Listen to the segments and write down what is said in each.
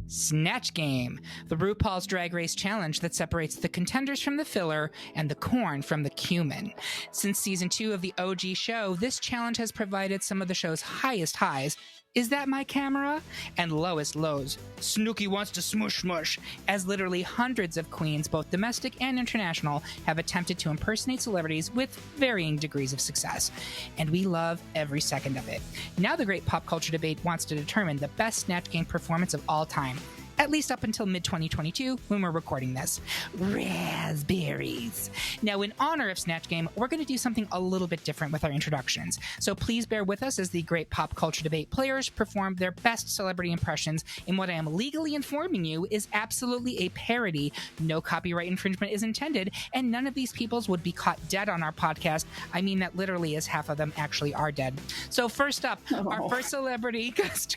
Snatch Game, the RuPaul's Drag Race challenge that separates the contenders from the filler and the corn from the cumin. Since season 2 of the OG show, this challenge has provided some of the show's highest highs. Is that my camera? And lowest lows. Snooki wants to smush smush, as literally hundreds of queens, both domestic and international, have attempted to impersonate celebrities with varying degrees of success. And we love every second of it. Now the great pop culture debate wants to determine the best Snatch Game performance of all time. At least up until mid-2022 when we're recording this. Raspberries. Now, in honor of Snatch Game, we're going to do something a little bit different with our introductions. So please bear with us as the great pop culture debate players perform their best celebrity impressions in what I am legally informing you is absolutely a parody. No copyright infringement is intended, and none of these peoples would be caught dead on our podcast. I mean that literally, as half of them actually are dead. So first up, our first celebrity guest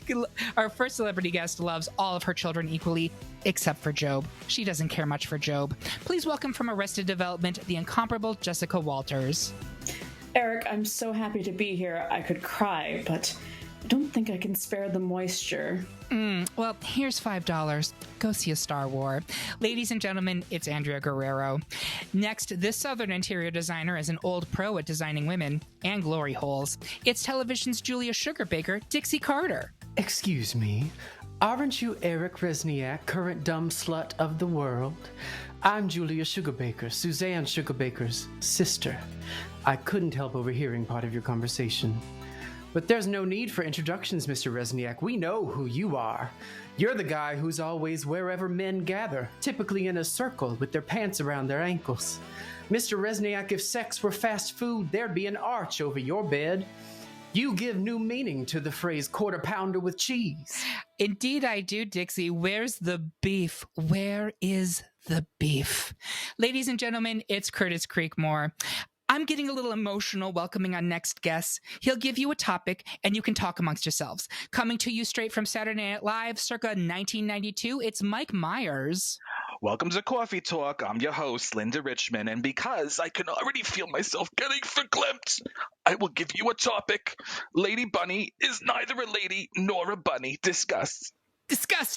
loves all of her children equally, except for Job. She doesn't care much for Job. Please welcome from Arrested Development, the incomparable Jessica Walters. Eric, I'm so happy to be here. I could cry, but I don't think I can spare the moisture. Well, here's $5. Go see a Star War. Ladies and gentlemen, it's Andrea Guerrero. Next, this Southern interior designer is an old pro at designing women and glory holes. It's television's Julia Sugarbaker, Dixie Carter. Excuse me. Aren't you Eric Resniak, current dumb slut of the world? I'm Julia Sugarbaker, Suzanne Sugarbaker's sister. I couldn't help overhearing part of your conversation. But there's no need for introductions, Mr. Resniak. We know who you are. You're the guy who's always wherever men gather, typically in a circle with their pants around their ankles. Mr. Resniak, if sex were fast food, there'd be an arch over your bed. You give new meaning to the phrase quarter pounder with cheese. Indeed I do, Dixie. Where's the beef? Where is the beef? Ladies and gentlemen, it's Curtis Creekmore. I'm getting a little emotional welcoming our next guest. He'll give you a topic and you can talk amongst yourselves. Coming to you straight from Saturday Night Live, circa 1992, it's Mike Myers. Welcome to Coffee Talk. I'm your host, Linda Richmond, and because I can already feel myself getting verklempt, I will give you a topic. Lady Bunny is neither a lady nor a bunny. Discuss.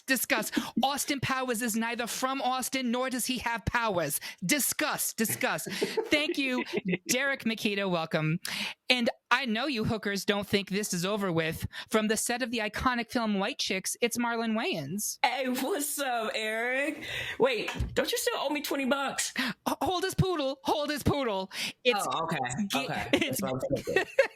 Discuss. Austin Powers is neither from Austin nor does he have powers. Discuss. Thank you, Derek Makita. Welcome. And I know you hookers don't think this is over with. From the set of the iconic film White Chicks, it's Marlon Wayans. Hey, what's up, Eric? Wait, don't you still owe me $20? Hold his poodle. It's, okay.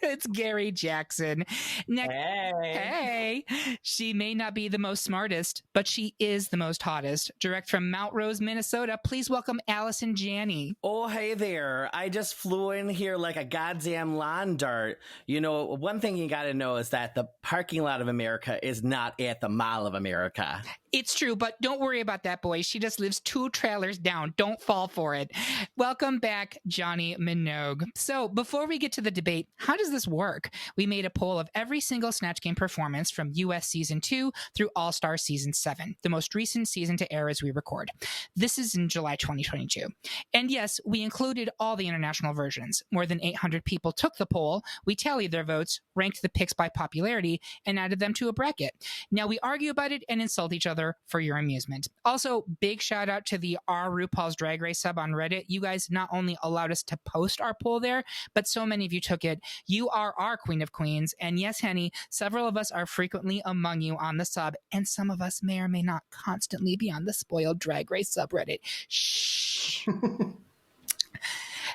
It's Gary Jackson. Hey. She may not be the most smartest, but she is the most hottest. Direct from Mount Rose, Minnesota, please welcome Allison Janney. Oh, hey there. I just flew in here like a goddamn lawn dart. You know, one thing you got to know is that the parking lot of America is not at the Mall of America. It's true, but don't worry about that, boy. She just lives 2 trailers down. Don't fall for it. Welcome back, Johnny Minogue. So before we get to the debate, how does this work? We made a poll of every single Snatch Game performance from US Season 2 through All-Star Season 7, the most recent season to air as we record. This is in July 2022. And yes, we included all the international versions. More than 800 people took the poll. We tallied their votes, ranked the picks by popularity, and added them to a bracket. Now we argue about it and insult each other for your amusement. Also, big shout out to the RuPaul's Drag Race sub on Reddit. You guys not only allowed us to post our poll there, but so many of you took it. You are our queen of queens. And yes, Henny, several of us are frequently among you on the sub, and some of us may or may not constantly be on the spoiled Drag Race subreddit. Shh.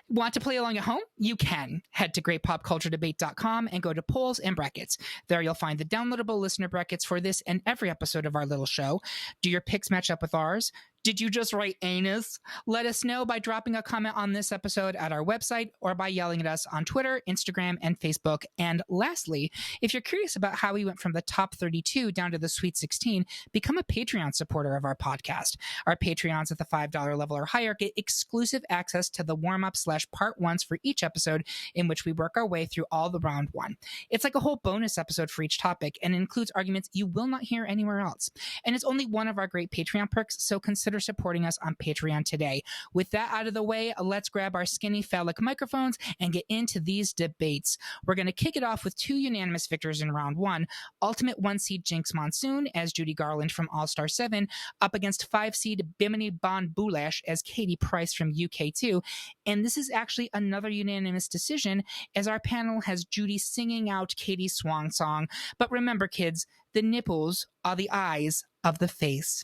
Want to play along at home? You can. Head to greatpopculturedebate.com and go to polls and brackets. There you'll find the downloadable listener brackets for this and every episode of our little show. Do your picks match up with ours? Did you just write anus? Let us know by dropping a comment on this episode at our website or by yelling at us on Twitter, Instagram, and Facebook. And lastly, if you're curious about how we went from the top 32 down to the Sweet 16, become a Patreon supporter of our podcast. Our Patreons at the $5 level or higher get exclusive access to the warm-up / part ones for each episode in which we work our way through all the round one. It's like a whole bonus episode for each topic and includes arguments you will not hear anywhere else. And it's only one of our great Patreon perks, so consider consider supporting us on Patreon today. With that out of the way, let's grab our skinny phallic microphones and get into these debates. We're going to kick it off with 2 unanimous victors in round 1. Ultimate 1 seed Jinx Monsoon as Judy Garland from All Star 7 up against 5 seed Bimini Bon Boulash as Katie Price from UK2. And this is actually another unanimous decision as our panel has Judy singing out Katie's swan song. But remember, kids, the nipples are the eyes of the face.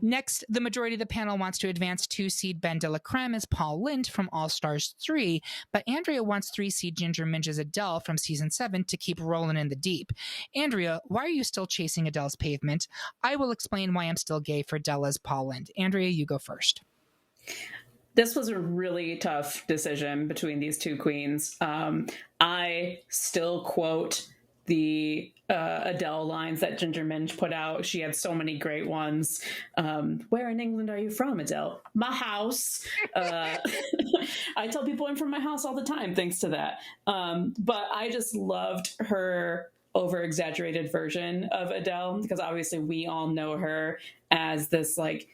Next, the majority of the panel wants to advance 2 seed Ben de la Creme as Paul Lynde from All Stars 3, but Andrea wants 3 seed Ginger Minj as Adele from season 7 to keep rolling in the deep. Andrea, why are you still chasing Adele's pavement? I will explain why I'm still gay for Adele as Paul Lynde. Andrea, you go first. This was a really tough decision between these 2 queens. I still quote the Adele lines that Ginger Minj put out. She had so many great ones. Where in England are you from, Adele? My house. I tell people I'm from my house all the time, thanks to that. But I just loved her over-exaggerated version of Adele, because obviously we all know her as this, like,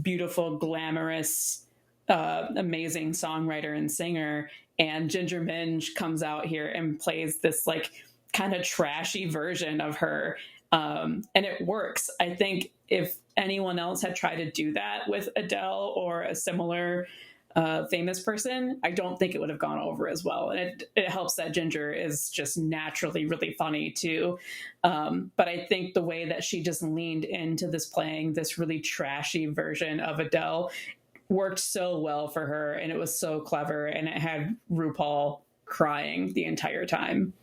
beautiful, glamorous, amazing songwriter and singer. And Ginger Minj comes out here and plays this, like, kind of trashy version of her. And it works. I think if anyone else had tried to do that with Adele or a similar famous person, I don't think it would have gone over as well. And it helps that Ginger is just naturally really funny too. But I think the way that she just leaned into this, playing this really trashy version of Adele, worked so well for her, and it was so clever, and it had RuPaul crying the entire time.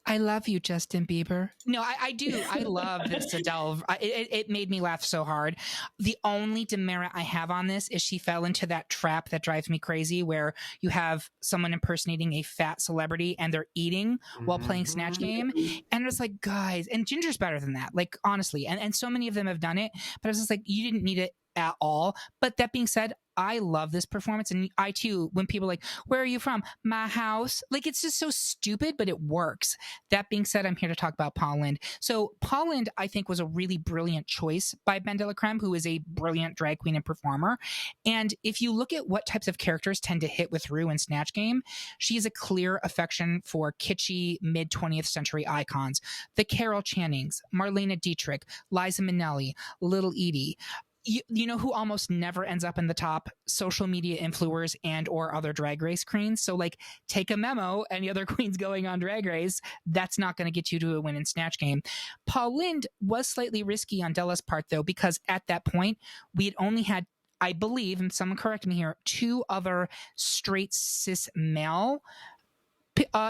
I love you, Justin Bieber. No, I do. I love this Adele. It made me laugh so hard. The only demerit I have on this is she fell into that trap that drives me crazy, where you have someone impersonating a fat celebrity and they're eating while playing Snatch Game. And it's like, guys, and Ginger's better than that, like, honestly. And so many of them have done it, but I was just like, you didn't need it at all. But that being said, I love this performance. And I too, when people are like, where are you from? My house. Like, it's just so stupid, but it works. That being said, I'm here to talk about Paul Lynde. So Paul Lynde, I think, was a really brilliant choice by Ben de la Creme, who is a brilliant drag queen and performer. And if you look at what types of characters tend to hit with Ru in Snatch Game, she has a clear affection for kitschy mid-20th century icons. The Carol Channings, Marlena Dietrich, Liza Minnelli, Little Edie. You know who almost never ends up in the top? Social media influencers and or other Drag Race queens. So, like, take a memo, any other queens going on Drag Race, that's not going to get you to a win in Snatch Game. Paul Lynde was slightly risky on Della's part, though, because at that point, we had only had, I believe, and someone correct me here, 2 other straight cis male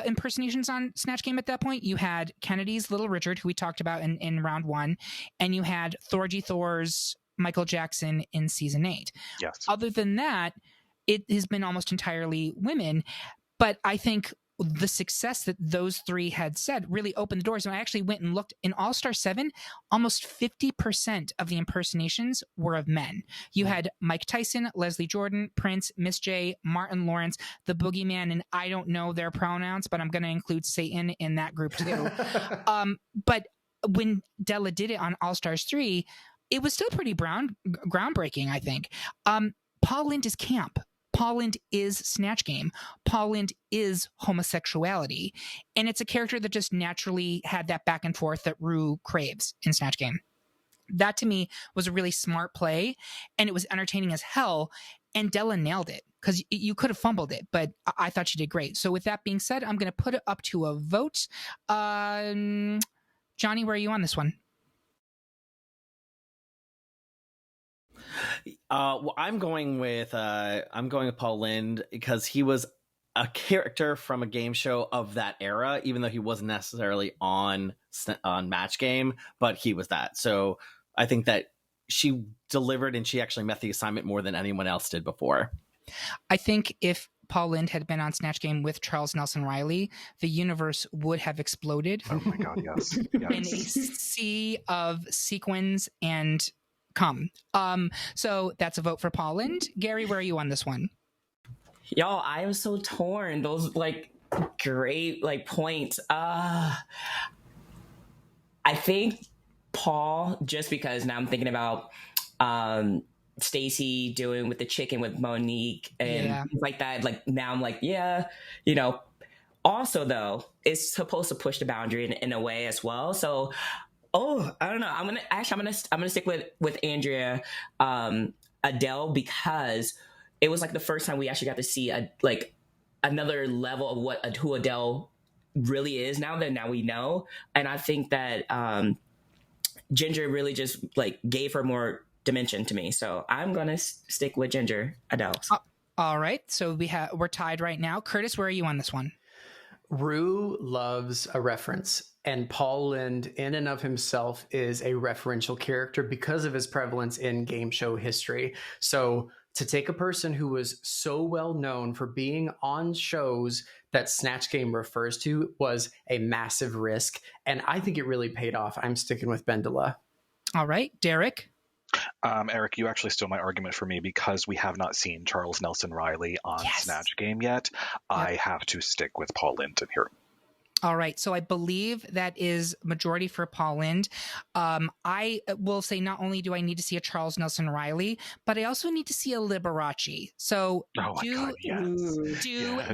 impersonations on Snatch Game at that point. You had Kennedy's Little Richard, who we talked about in round 1, and you had Thorgy Thor's Michael Jackson in season 8. Yes. Other than that, it has been almost entirely women. But I think the success that those 3 had said really opened the doors. And I actually went and looked in All Star 7, almost 50% of the impersonations were of men. You had Mike Tyson, Leslie Jordan, Prince, Miss J, Martin Lawrence, the Boogeyman, and I don't know their pronouns, but I'm going to include Satan in that group too. But when Della did it on All Stars 3, it was still pretty groundbreaking, I think. Paul Lynde is camp. Paul Lynde is Snatch Game. Paul Lynde is homosexuality. And it's a character that just naturally had that back and forth that Ru craves in Snatch Game. That, to me, was a really smart play, and it was entertaining as hell. And Della nailed it, because you could have fumbled it, but I thought she did great. So with that being said, I'm going to put it up to a vote. Johnny, where are you on this one? Well, I'm going with Paul Lynde, because he was a character from a game show of that era, even though he wasn't necessarily on Match Game, but he was that. So I think that she delivered, and she actually met the assignment more than anyone else did before. I think if Paul Lynde had been on Snatch Game with Charles Nelson Riley, the universe would have exploded. Oh my God, yes. In a sea of sequins and cum. So that's a vote for Paul Lynde. Gary, where are you on this one? Y'all, I am so torn. Those, like, great, like, points. I think Paul, just because now I'm thinking about Stacy doing with the chicken with Monique and things like that. Like now I'm like, yeah, you know. Also, though, it's supposed to push the boundary in a way as well. So, I don't know. I'm gonna stick with Andrea, Adele, because it was like the first time we actually got to see another level of who Adele really is now we know. And I think that Ginger really just like gave her more dimension to me. So I'm gonna stick with Ginger, Adele. All right. So we're tied right now. Curtis, where are you on this one? Rue loves a reference, and Paul Lynde in and of himself is a referential character because of his prevalence in game show history. So to take a person who was so well known for being on shows that Snatch Game refers to was a massive risk, and I think it really paid off. I'm sticking with Bendela. All right, Derek. Eric, you actually stole my argument for me because we have not seen Charles Nelson Riley on Snatch Game yet. Yep. I have to stick with Paul Lynde here. All right. So I believe that is majority for Paul Lynde. I will say not only do I need to see a Charles Nelson Riley, but I also need to see a Liberace. So do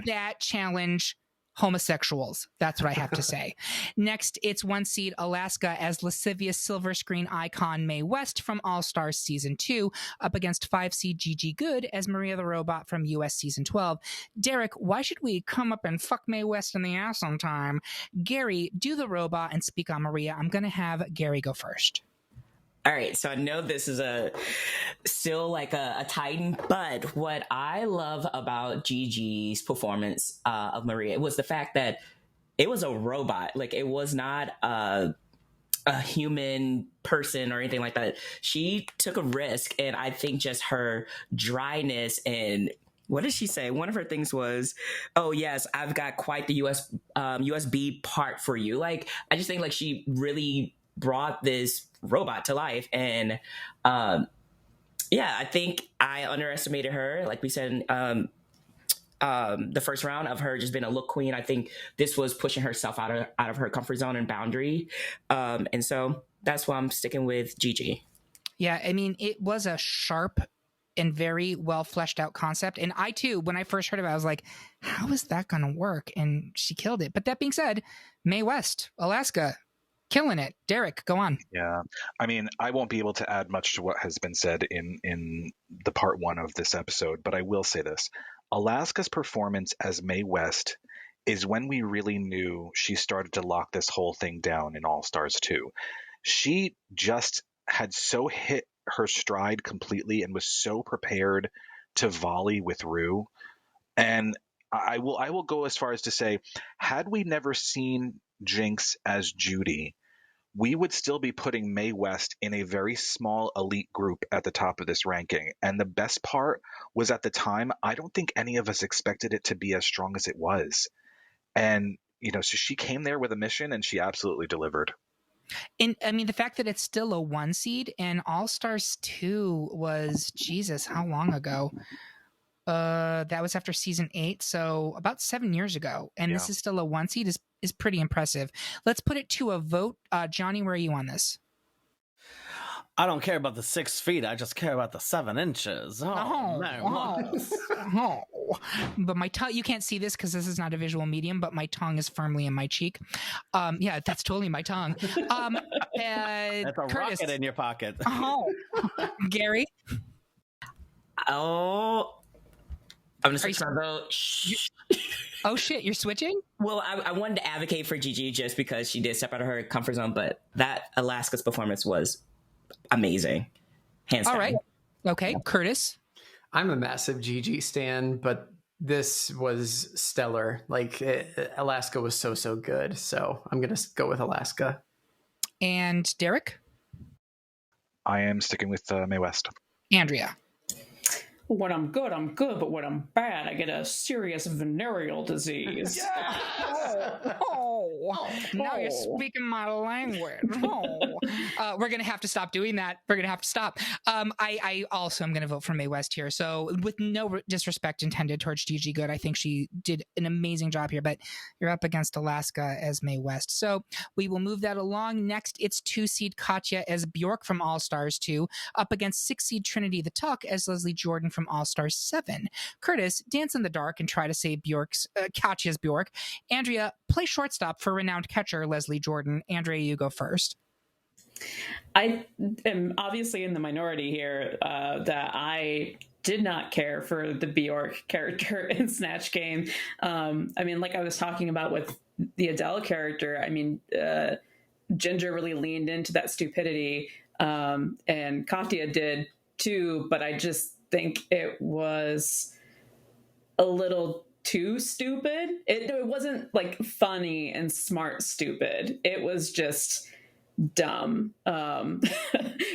that challenge homosexuals. That's what I have to say. Next, it's 1 seed Alaska as lascivious silver screen icon Mae West from All Stars Season 2 up against 5 seed Gigi Good as Maria the Robot from US Season 12. Derek, why should we come up and fuck Mae West in the ass on time? Gary, do the robot and speak on Maria. I'm going to have Gary go first. All right, so I know this is still like a Titan, but what I love about Gigi's performance of Maria was the fact that it was a robot. Like, it was not a human person or anything like that. She took a risk, and I think just her dryness and what did she say? One of her things was, "Oh yes, I've got quite the USB part for you." Like, I just think like she really brought this robot to life, and I think I underestimated her. Like we said, the first round of her just being a look queen. I think this was pushing herself out of her comfort zone and boundary, and so that's why I'm sticking with Gigi. Yeah, I mean, it was a sharp and very well fleshed out concept. And I too, when I first heard of it, I was like, how is that going to work? And she killed it. But that being said, Mae West, Alaska, killing it. Derek, go on. Yeah. I mean, I won't be able to add much to what has been said in the part 1 of this episode, but I will say this. Alaska's performance as Mae West is when we really knew she started to lock this whole thing down in All Stars 2. She just had so hit her stride completely and was so prepared to volley with Rue. And I will go as far as to say, had we never seen Jinx as Judy, we would still be putting Mae West in a very small elite group at the top of this ranking. And the best part was, at the time, I don't think any of us expected it to be as strong as it was. And, so she came there with a mission, and she absolutely delivered. And I mean, the fact that it's still a 1 seed and All Stars 2 was, Jesus, how long ago? That was after season 8, so about 7 years ago. And this is still a 1 seed is pretty impressive. Let's put it to a vote. Johnny, where are you on this? I don't care about the 6 feet. I just care about the 7 inches. But my tongue, you can't see this because this is not a visual medium, but my tongue is firmly in my cheek. Yeah, that's totally my tongue. That's a Curtis, rocket in your pocket. Gary? Oh, I'm going to switch my vote. Oh, shit, you're switching? Well, I wanted to advocate for Gigi just because she did step out of her comfort zone, but that Alaska's performance was amazing. Hands down. All right. Okay, Curtis? I'm a massive Gigi stan, but this was stellar. Like, Alaska was so good. So I'm going to go with Alaska. And Derek? I am sticking with Mae West. Andrea? When I'm good, I'm good. But when I'm bad, I get a serious venereal disease. Oh, Now you're speaking my language. We're going to have to stop doing that. We're going to have to stop. I also am going to vote for Mae West here. So with no disrespect intended towards Gigi Good, I think she did an amazing job here, but you're up against Alaska as Mae West. So we will move that along. Next, it's 2-seed Katya as Bjork from All Stars 2, up against 6-seed Trinity the Tuck as Leslie Jordan from All Stars 7. Curtis, dance in the dark and try to say Katya's Bjork. Andrea, play shortstop for renowned catcher Leslie Jordan. Andrea, you go first. I am obviously in the minority here that I did not care for the Bjork character in Snatch Game. I mean, like I was talking about with the Adele character, I mean, Ginger really leaned into that stupidity, and Katya did too, but I just think it was a little too stupid. It wasn't like funny and smart stupid. It was just dumb,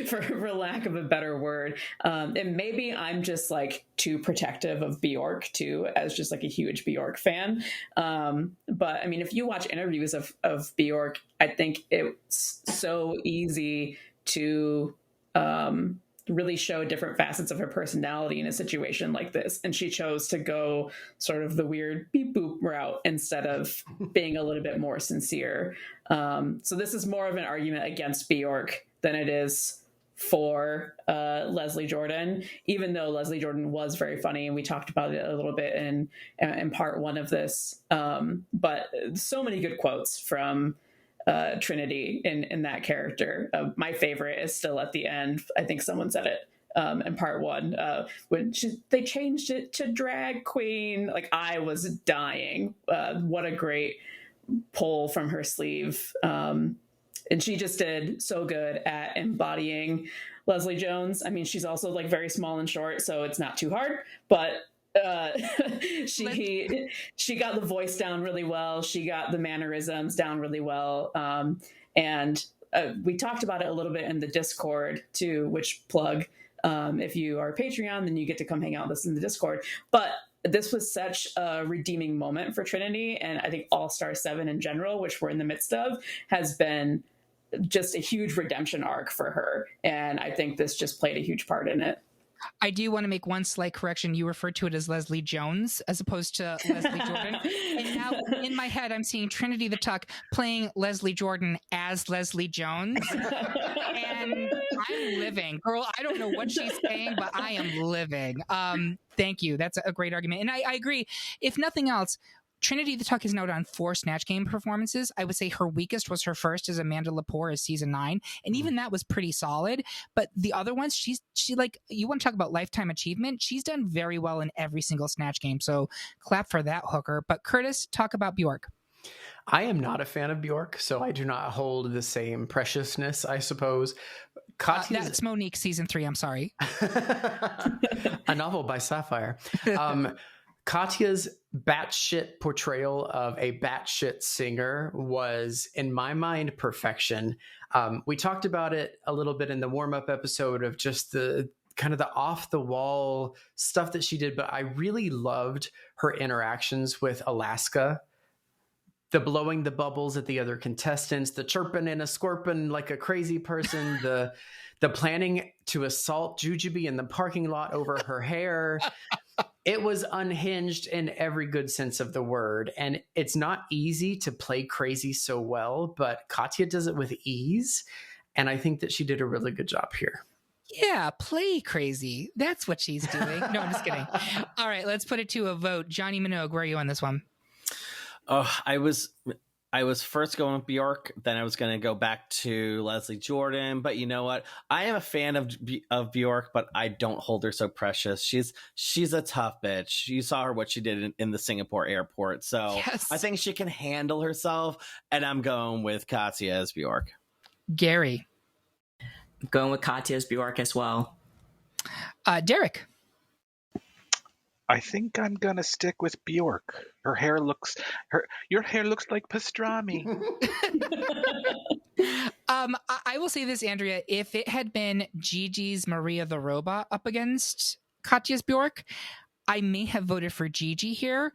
for lack of a better word. And maybe I'm just like too protective of Bjork too, as just like a huge Bjork fan. But I mean, if you watch interviews of Bjork, I think it's so easy to really show different facets of her personality in a situation like this. And she chose to go sort of the weird beep boop route instead of being a little bit more sincere. So this is more of an argument against Bjork than it is for Leslie Jordan, even though Leslie Jordan was very funny. And we talked about it a little bit in part one of this. But so many good quotes from Trinity in that character. My favorite is still at the end. I think someone said it in part one when they changed it to drag queen. Like, I was dying. What a great pull from her sleeve. And she just did so good at embodying Leslie Jones. I mean, she's also like very small and short, so it's not too hard, but she got the voice down really well. She got the mannerisms down really well. And we talked about it a little bit in the Discord too, which plug, if you are a Patreon, then you get to come hang out with us in the Discord. But this was such a redeeming moment for Trinity. And I think All Star 7 in general, which we're in the midst of, has been just a huge redemption arc for her. And I think this just played a huge part in it. I do want to make one slight correction. You referred to it as Leslie Jones as opposed to Leslie Jordan. And now in my head, I'm seeing Trinity the Tuck playing Leslie Jordan as Leslie Jones. And I'm living. Girl, I don't know what she's saying, but I am living. Thank you. That's a great argument. And I agree. If nothing else, Trinity the Tuck has now done 4 Snatch Game performances. I would say her weakest was her first as Amanda Lepore as season 9. And even that was pretty solid. But the other ones, she like, you want to talk about lifetime achievement? She's done very well in every single Snatch Game. So clap for that hooker. But Curtis, talk about Bjork. I am not a fan of Bjork, so I do not hold the same preciousness, I suppose. That's Monique season 3. I'm sorry. A novel by Sapphire. Katya's batshit portrayal of a batshit singer was, in my mind, perfection. We talked about it a little bit in the warm-up episode of just the kind of the off-the-wall stuff that she did, but I really loved her interactions with Alaska. The blowing the bubbles at the other contestants, the chirping and a scorping like a crazy person, the planning to assault Jujubee in the parking lot over her hair. It was unhinged in every good sense of the word. And it's not easy to play crazy so well, but Katya does it with ease. And I think that she did a really good job here. Yeah, play crazy. That's what she's doing. No, I'm just kidding. All right, let's put it to a vote. Johnny Minogue, where are you on this one? Oh, I was first going with Bjork, then I was going to go back to Leslie Jordan. But you know what? I am a fan of Bjork, but I don't hold her so precious. She's a tough bitch. You saw her what she did in the Singapore airport. So yes. I think she can handle herself, and I'm going with Katya as Bjork. Gary. I'm going with Katya as Bjork as well. Derek. I think I'm gonna stick with Bjork. Your hair looks like pastrami. I will say this, Andrea. If it had been Gigi's Maria the Robot up against Katya's Bjork, I may have voted for Gigi here.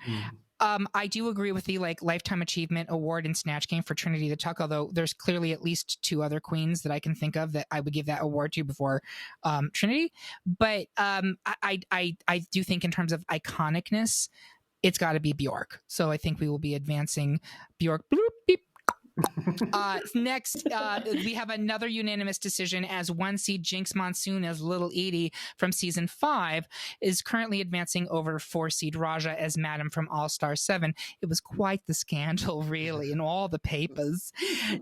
I do agree with the Lifetime Achievement Award in Snatch Game for Trinity the Tuck, although there's clearly at least 2 other queens that I can think of that I would give that award to before Trinity. But I do think in terms of iconicness, it's got to be Bjork. So I think we will be advancing Bjork. Bloop, beep. Next, we have another unanimous decision as 1 seed Jinx Monsoon as Little Edie from season 5 is currently advancing over 4 seed Raja as Madam from All Star 7. It was quite the scandal, really, in all the papers.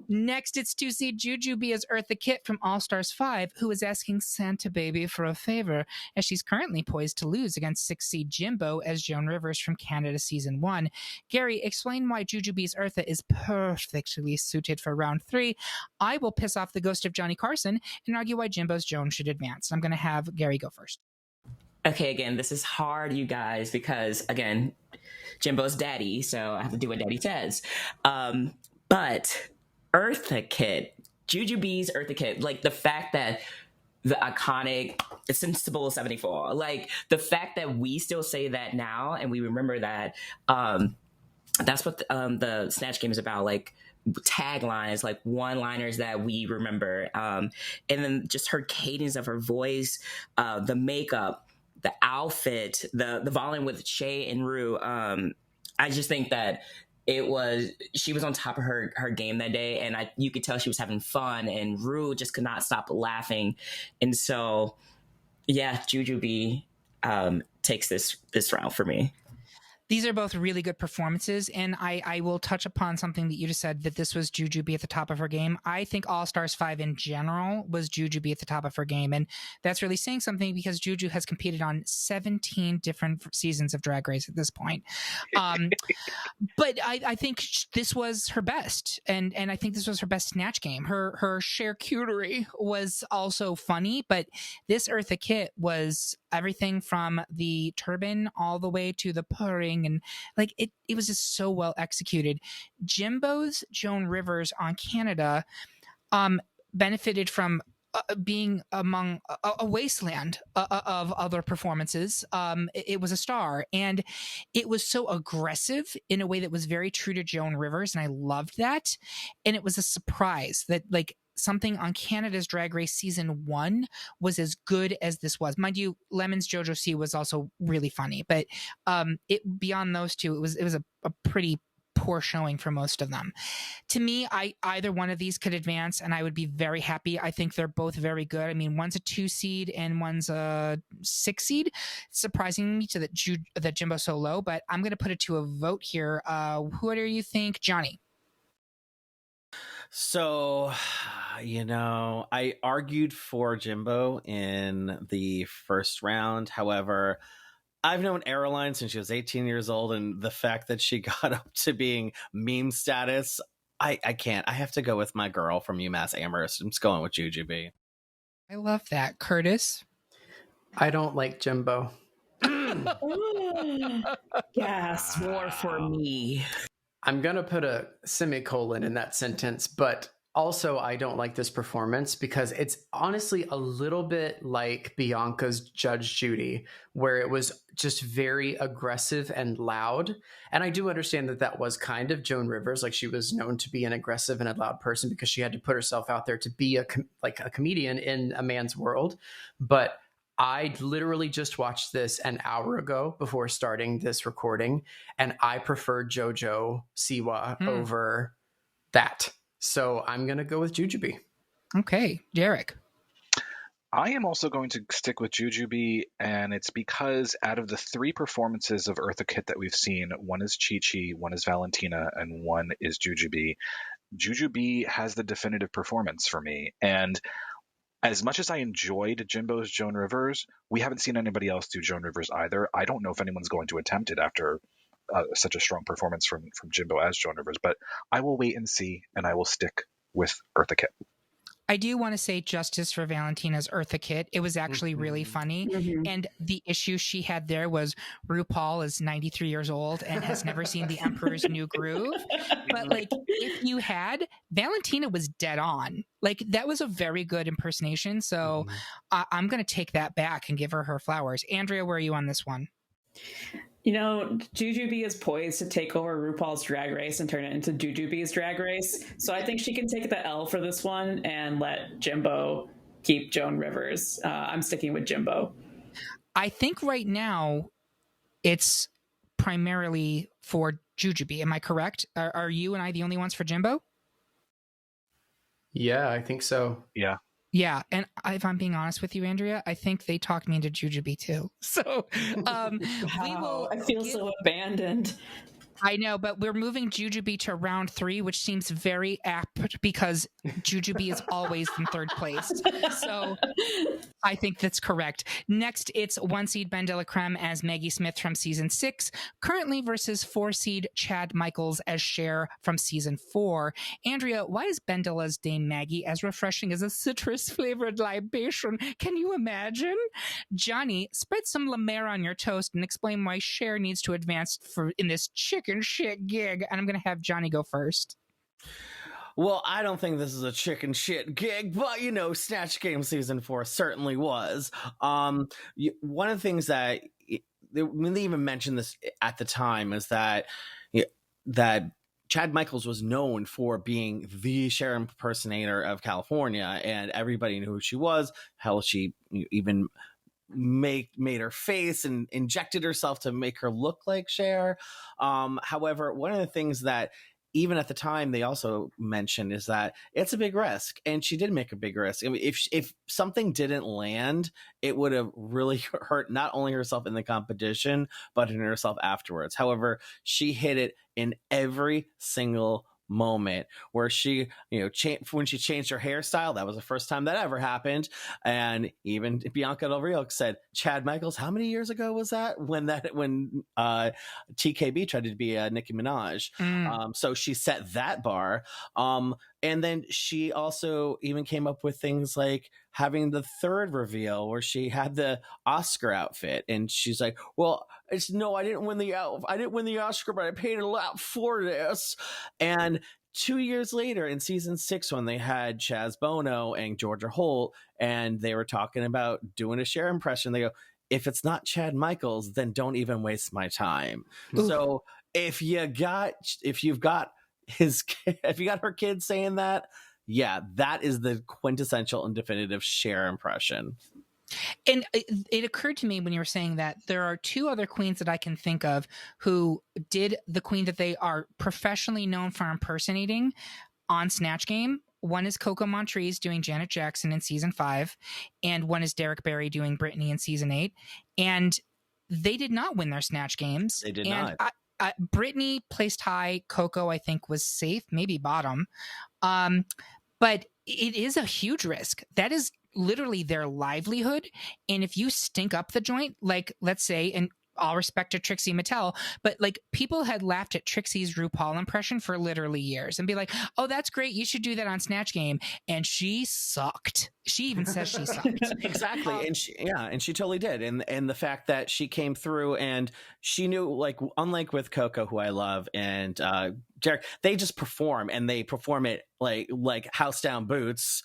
Next, it's 2 seed Jujubee as Eartha Kitt from All Stars 5, who is asking Santa Baby for a favor, as she's currently poised to lose against 6 seed Jimbo as Joan Rivers from Canada season 1. Gary, explain why Jujubee's Eartha is perfectly suited for round 3. I will piss off the ghost of Johnny Carson and argue why Jimbo's Joan should advance. I'm going to have Gary go first. Okay, again, this is hard, you guys, because, again, Jimbo's daddy, so I have to do what daddy says. But Eartha Kitt, Jujubee's Eartha Kitt, the fact that the iconic, it's Sensible 74, the fact that we still say that now and we remember that, that's what the Snatch Game is about, taglines, one-liners that we remember, and then just her cadence of her voice, the makeup, the outfit, the volume with Shay and Rue. I just think that she was on top of her game that day, and you could tell she was having fun, and Rue just could not stop laughing. And so, yeah, Jujubee takes this round for me. These are both really good performances, and I will touch upon something that you just said, that this was Jujubee at the top of her game. I think All Stars 5 in general was Jujubee at the top of her game, and that's really saying something because Juju has competed on 17 different seasons of Drag Race at this point. But I think this was her best, and I think this was her best Snatch Game. Her charcuterie was also funny, but this Eartha Kitt was everything from the turban all the way to the purring, and it was just so well executed. Jimbo's Joan Rivers on Canada benefited from being among a wasteland of other performances. It was a star, and it was so aggressive in a way that was very true to Joan Rivers, and I loved that. And it was a surprise that something on Canada's Drag Race season 1 was as good as this was. Mind you, Lemon's JoJo C was also really funny, but beyond those two, it was a pretty poor showing for most of them. To me, either one of these could advance, and I would be very happy. I think they're both very good. I mean, one's a 2 seed and one's a 6 seed. It's surprising me that Jimbo's so low, but I'm going to put it to a vote here. Who do you think, Johnny? So, I argued for Jimbo in the first round. However, I've known Aeroline since she was 18 years old, and the fact that she got up to being meme status, I can't. I have to go with my girl from UMass Amherst. I'm just going with Jujubee. I love that. Curtis? I don't like Jimbo. Yes, more for me. I'm going to put a semicolon in that sentence, but also I don't like this performance because it's honestly a little bit like Bianca's Judge Judy, where it was just very aggressive and loud. And I do understand that was kind of Joan Rivers. She was known to be an aggressive and a loud person because she had to put herself out there to be a comedian in a man's world. But I literally just watched this an hour ago before starting this recording, and I preferred JoJo Siwa over that. So I'm going to go with Jujubee. Okay. Derek? I am also going to stick with Jujubee, and it's because out of the 3 performances of Eartha Kitt that we've seen, one is Chi-Chi, one is Valentina, and one is Jujubee. Jujubee has the definitive performance for me, and as much as I enjoyed Jimbo's Joan Rivers, we haven't seen anybody else do Joan Rivers either. I don't know if anyone's going to attempt it after such a strong performance from Jimbo as Joan Rivers, but I will wait and see, and I will stick with Eartha Kitt. I do want to say justice for Valentina's Eartha Kitt. It was actually really funny. Mm-hmm. And the issue she had there was RuPaul is 93 years old and has never seen The Emperor's New Groove. But if you had, Valentina was dead on. That was a very good impersonation. So I'm going to take that back and give her flowers. Andrea, where are you on this one? You know, Jujubee is poised to take over RuPaul's Drag Race and turn it into Jujubee's Drag Race. So I think she can take the L for this one and let Jimbo keep Joan Rivers. I'm sticking with Jimbo. I think right now it's primarily for Jujubee. Am I correct? Are you and I the only ones for Jimbo? Yeah, I think so. Yeah. Yeah, and if I'm being honest with you, Andrea, I think they talked me into Jujubee too. So we will. I feel so abandoned. I know, but we're moving Jujubee to round 3, which seems very apt because Jujubee is always in third place. So I think that's correct. Next, it's 1 seed Ben de la Creme as Maggie Smith from season 6, currently versus 4 seed Chad Michaels as Cher from season 4. Andrea, why is Ben de la's Dame Maggie as refreshing as a citrus-flavored libation? Can you imagine? Johnny, spread some La Mer on your toast and explain why Cher needs to advance in this chicken shit gig. And I'm going to have Johnny go first. Well, I don't think this is a chicken shit gig, but Snatch Game season 4 certainly was. One of the things that when they even mentioned this at the time is that Chad Michaels was known for being the Cher impersonator of California, and everybody knew who she was. Hell, she even made her face and injected herself to make her look like Cher. However, one of the things that even at the time they also mentioned is that it's a big risk, and she did make a big risk. I mean, if something didn't land, it would have really hurt not only herself in the competition, but in herself afterwards. However, she hit it in every single moment where she, when she changed her hairstyle. That was the first time that ever happened. And even Bianca Del Rio said, Chad Michaels, how many years ago was that? When TKB tried to be Nicki Minaj. So she set that bar. And then she also even came up with things like having the third reveal where she had the Oscar outfit, and she's like, "Well, I didn't win the Oscar, but I paid a lot for this." And 2 years later, in season 6, when they had Chaz Bono and Georgia Holt, and they were talking about doing a Cher impression, they go, "If it's not Chad Michaels, then don't even waste my time." Oof. So if you've got her kid saying that, yeah, that is the quintessential and definitive Cher impression. And it occurred to me when you were saying that there are 2 other queens that I can think of who did the queen that they are professionally known for impersonating on Snatch Game. One is Coco Montrese doing Janet Jackson in season 5, and one is Derek Barry doing Britney in season 8. And they did not win their Snatch Games. They did not. Britney placed high. Coco, I think, was safe, maybe bottom. But it is a huge risk. That is literally their livelihood. And if you stink up the joint, like, let's say, and all respect to Trixie Mattel, but like, people had laughed at Trixie's RuPaul impression for literally years and be like, "Oh, that's great. You should do that on Snatch Game." And she sucked. She even says she sucked. Exactly. And she totally did. And the fact that she came through and she knew, like, unlike with Coco, who I love, and Derek, they just perform, and they perform it like house down boots.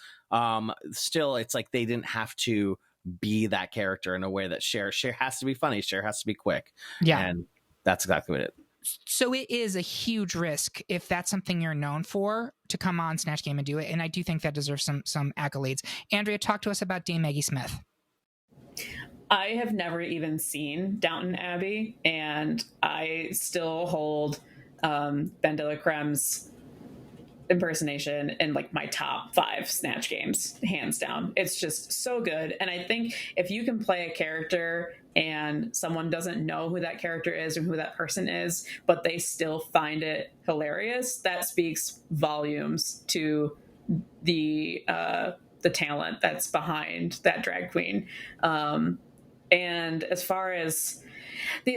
Still, it's like they didn't have to be that character in a way that Cher has to be funny. Cher has to be quick. Yeah. And that's exactly what it is. So it is a huge risk if that's something you're known for to come on Snatch Game and do it. And I do think that deserves some accolades. Andrea, talk to us about Dame Maggie Smith. I have never even seen Downton Abbey, and I still hold Ben de la Creme's impersonation in like my top 5 Snatch Games, hands down. It's just so good. And I think if you can play a character and someone doesn't know who that character is or who that person is, but they still find it hilarious, that speaks volumes to the talent that's behind that drag queen. And as far as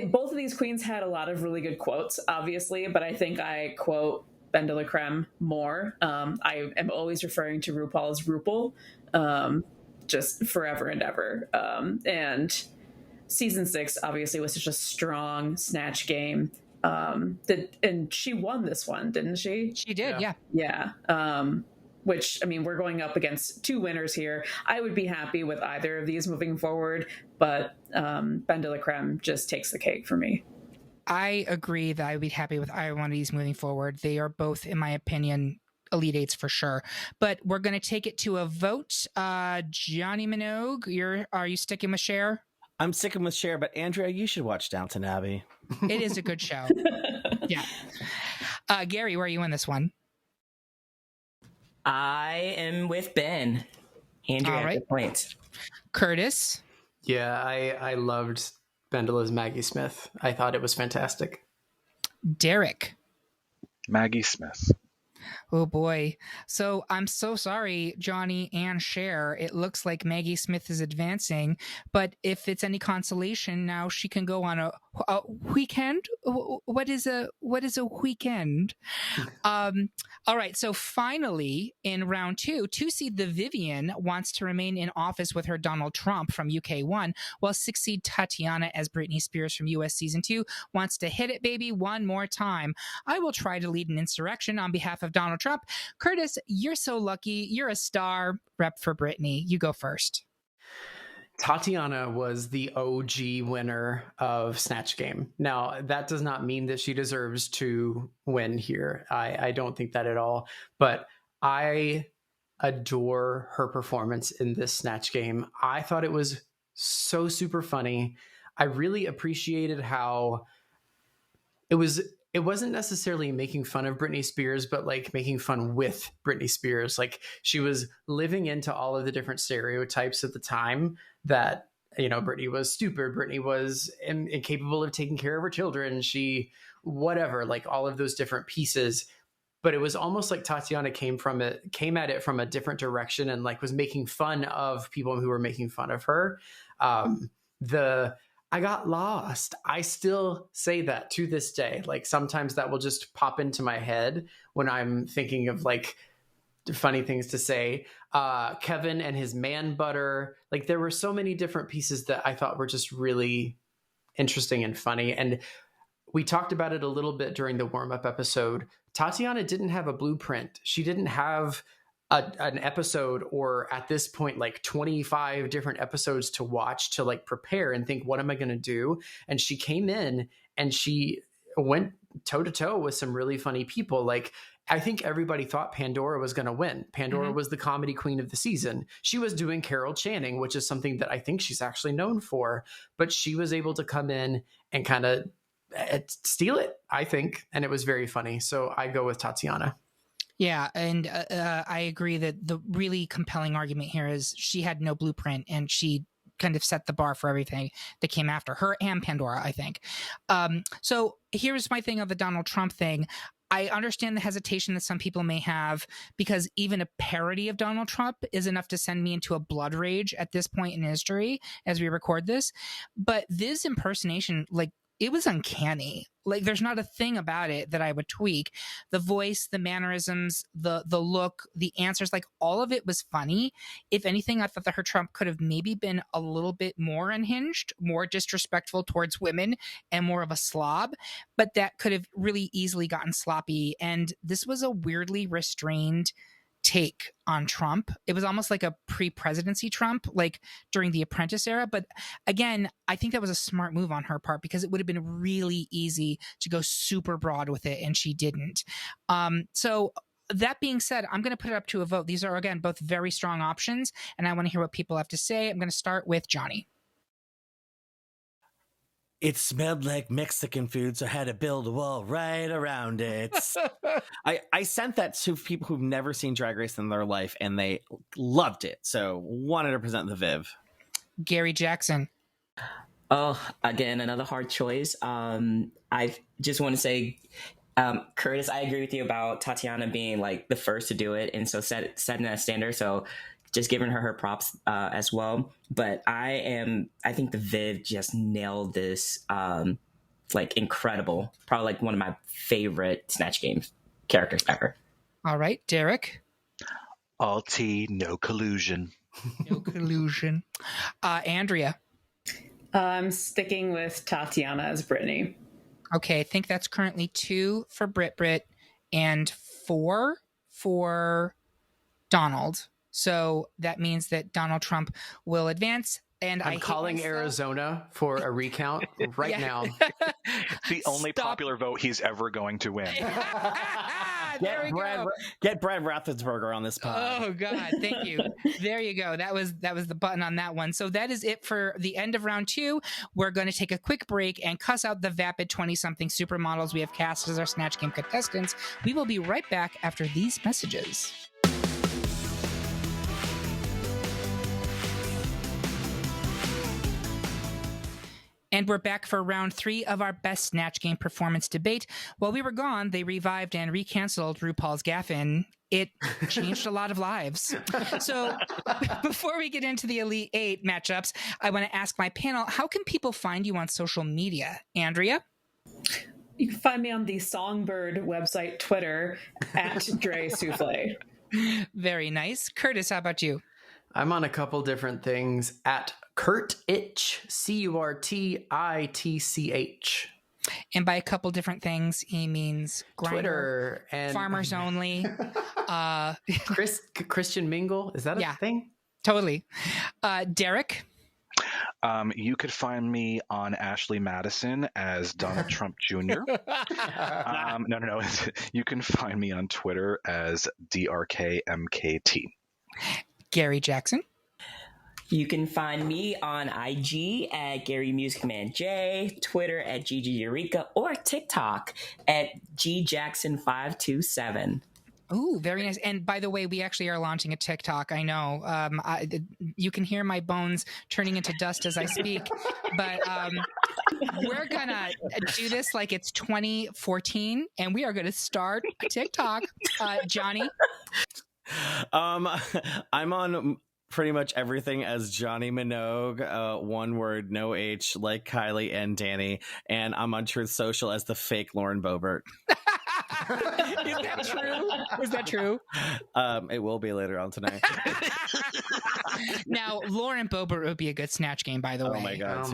both of these queens had a lot of really good quotes, obviously, but I think I quote Ben de la Creme more. I am always referring to RuPaul's RuPaul, just forever and ever. And season 6 obviously was such a strong Snatch Game. And she won this one, didn't she? She did, yeah. Yeah. Which, I mean, we're going up against 2 winners here. I would be happy with either of these moving forward, but Ben de la Creme just takes the cake for me. I agree that I would be happy with either one of these moving forward. They are both, in my opinion, Elite Eights for sure. But we're going to take it to a vote. Johnny Minogue, are you sticking with Cher? I'm sticking with Cher, but Andrea, you should watch Downton Abbey. It is a good show. Yeah. Gary, where are you in this one? I am with Ben. Andrea, all right. Good point. Curtis? Yeah, I loved Bendela's Maggie Smith. I thought it was fantastic. Derek? Maggie Smith. Oh boy. So I'm so sorry, Johnny and Cher. It looks like Maggie Smith is advancing, but if it's any consolation, now she can go on a weekend. What is a weekend? All right. So finally, in round 2, two-seed the Vivian wants to remain in office with her Donald Trump from UK1, while 6-seed Tatiana as Britney Spears from US Season 2 wants to hit it, baby, one more time. I will try to lead an insurrection on behalf of Donald Trump. Curtis, you're so lucky. You're a star. Rep for Britney. You go first. Tatiana was the OG winner of Snatch Game. Now, that does not mean that she deserves to win here. I don't think that at all. But I adore her performance in this Snatch Game. I thought it was so super funny. I really appreciated how it wasn't necessarily making fun of Britney Spears, but like making fun with Britney Spears. Like she was living into all of the different stereotypes at the time that, Britney was stupid. Britney was incapable of taking care of her children. She, whatever, like all of those different pieces. But it was almost like Tatiana came at it from a different direction and like was making fun of people who were making fun of her. I got lost. I still say that to this day. Like sometimes that will just pop into my head when I'm thinking of like funny things to say. Kevin and his man butter. Like there were so many different pieces that I thought were just really interesting and funny. And we talked about it a little bit during the warm-up episode. Tatiana didn't have a blueprint. She didn't have an episode, or at this point, like 25 different episodes to watch to like prepare and think, what am I going to do? And she came in and she went toe to toe with some really funny people. Like, I think everybody thought Pandora was going to win. Pandora was the comedy queen of the season. She was doing Carol Channing, which is something that I think she's actually known for, but she was able to come in and kind of steal it, I think. And it was very funny. So I go with Tatiana. Yeah, and I agree that the really compelling argument here is she had no blueprint, and she kind of set the bar for everything that came after her and Pandora, I think. So here's my thing of the Donald Trump thing. I understand the hesitation that some people may have, because even a parody of Donald Trump is enough to send me into a blood rage at this point in history as we record this. But this impersonation, like, it was uncanny. Like there's not a thing about it that I would tweak. The voice, the mannerisms, the look, the answers, like all of it was funny. If anything, I thought that her Trump could have maybe been a little bit more unhinged, more disrespectful towards women, and more of a slob, but that could have really easily gotten sloppy. And this was a weirdly restrained take on Trump. It was almost like a pre-presidency Trump, like during the Apprentice era. But again, I think that was a smart move on her part, because it would have been really easy to go super broad with it, and she didn't. So that being said, I'm going to put it up to a vote. These are, again, both very strong options, and I want to hear what people have to say. I'm going to start with Johnny. It smelled like Mexican food, so I had to build a wall right around it. I sent that to people who've never seen Drag Race in their life, and they loved it. So wanted to present the Viv. Gary Jackson. Oh, again, another hard choice. I just want to say, Curtis, I agree with you about Tatiana being like the first to do it, and so setting that standard. So just giving her props as well. But I think the Viv just nailed this, like incredible. Probably like one of my favorite Snatch Games characters ever. All right, Derek. All tea, no collusion. No collusion. Andrea. I'm sticking with Tatiana as Brittany. Okay, I think that's currently 2 for Brit and 4 for Donald. So that means that Donald Trump will advance. And I'm calling Arizona for a recount right now. It's the only popular vote he's ever going to win. There we go. Get Brad Raffensperger on this pod. Oh God, thank you. There you go. That was the button on that one. So that is it for the end of round 2. We're going to take a quick break and cuss out the vapid 20-something supermodels we have cast as our Snatch Game contestants. We will be right back after these messages. And we're back for round 3 of our best Snatch Game performance debate. While we were gone, they revived and recanceled RuPaul's Gaffin. It changed a lot of lives. So before we get into the Elite 8 matchups, I want to ask my panel, how can people find you on social media? Andrea? You can find me on the Songbird website, Twitter, at Dre Souffle. Very nice. Curtis, how about you? I'm on a couple different things at Curtitch, Curtitch. And by a couple different things, he means Grindr, Twitter and Farmers Only. Christian Mingle. Is that a thing? Totally. Derek? You could find me on Ashley Madison as Donald Trump Jr. No. You can find me on Twitter as DRKMKT. Gary Jackson? You can find me on IG at Gary Music Man J, Twitter at Gigi Eureka, or TikTok at GJackson527. Ooh, very nice. And by the way, we actually are launching a TikTok. I know. You can hear my bones turning into dust as I speak. But we're going to do this like it's 2014, and we are going to start a TikTok. Johnny? I'm on pretty much everything as Johnny Minogue, one word, no H, like Kylie and Danny. And I'm on Truth Social as the fake Lauren Boebert. Is that true? It will be later on tonight. Now, Lauren Boebert would be a good Snatch Game, by the way. Oh my God.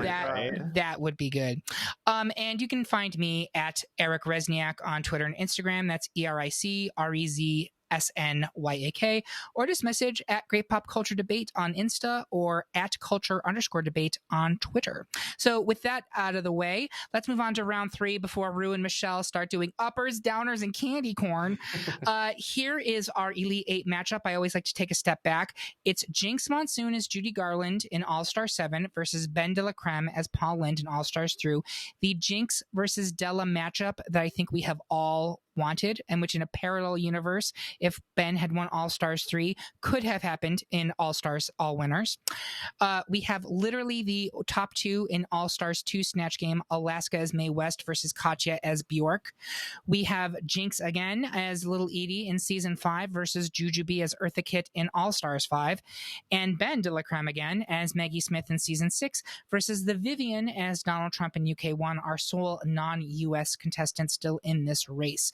That would be good. And you can find me at Eric Resniak on Twitter and Instagram. That's ERICREZ SNYAK, or just message at Great Pop Culture Debate on Insta or at culture_debate on Twitter. So with that out of the way, let's move on to round 3 before Rue and Michelle start doing uppers, downers, and candy corn. Here is our Elite 8 matchup. I always like to take a step back. It's Jinx Monsoon as Judy Garland in All-Star 7 versus Ben de la Creme as Paul Lynde in All-Stars 3. The Jinx versus Della matchup that I think we have all wanted, and which in a parallel universe, if Ben had won All-Stars 3, could have happened in All-Stars All Winners. We have literally the top 2 in All-Stars 2 Snatch Game, Alaska as Mae West versus Katya as Bjork. We have Jinx again as Little Edie in Season 5 versus Jujubee as Eartha Kitt in All-Stars 5. And Ben de la Creme again as Maggie Smith in Season 6 versus the Vivian as Donald Trump in UK1, our sole non-US contestant still in this race.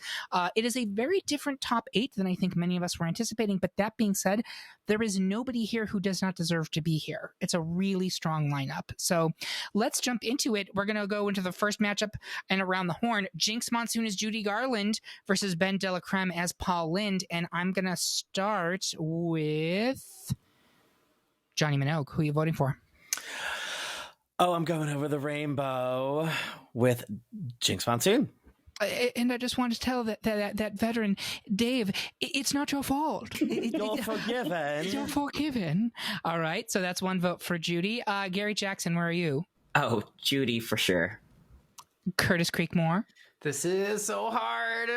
It is a very different top 8 than I think many of us were anticipating. But that being said, there is nobody here who does not deserve to be here. It's a really strong lineup. So let's jump into it. We're going to go into the first matchup and around the horn. Jinx Monsoon as Judy Garland versus Ben de la Creme as Paul Lynde. And I'm going to start with Johnny Minogue. Who are you voting for? Oh, I'm going over the rainbow with Jinx Monsoon. And I just want to tell that veteran, Dave, it's not your fault. You're forgiven. You're forgiven. All right. So that's one vote for Judy. Gary Jackson, where are you? Oh, Judy for sure. Curtis Creekmore. This is so hard.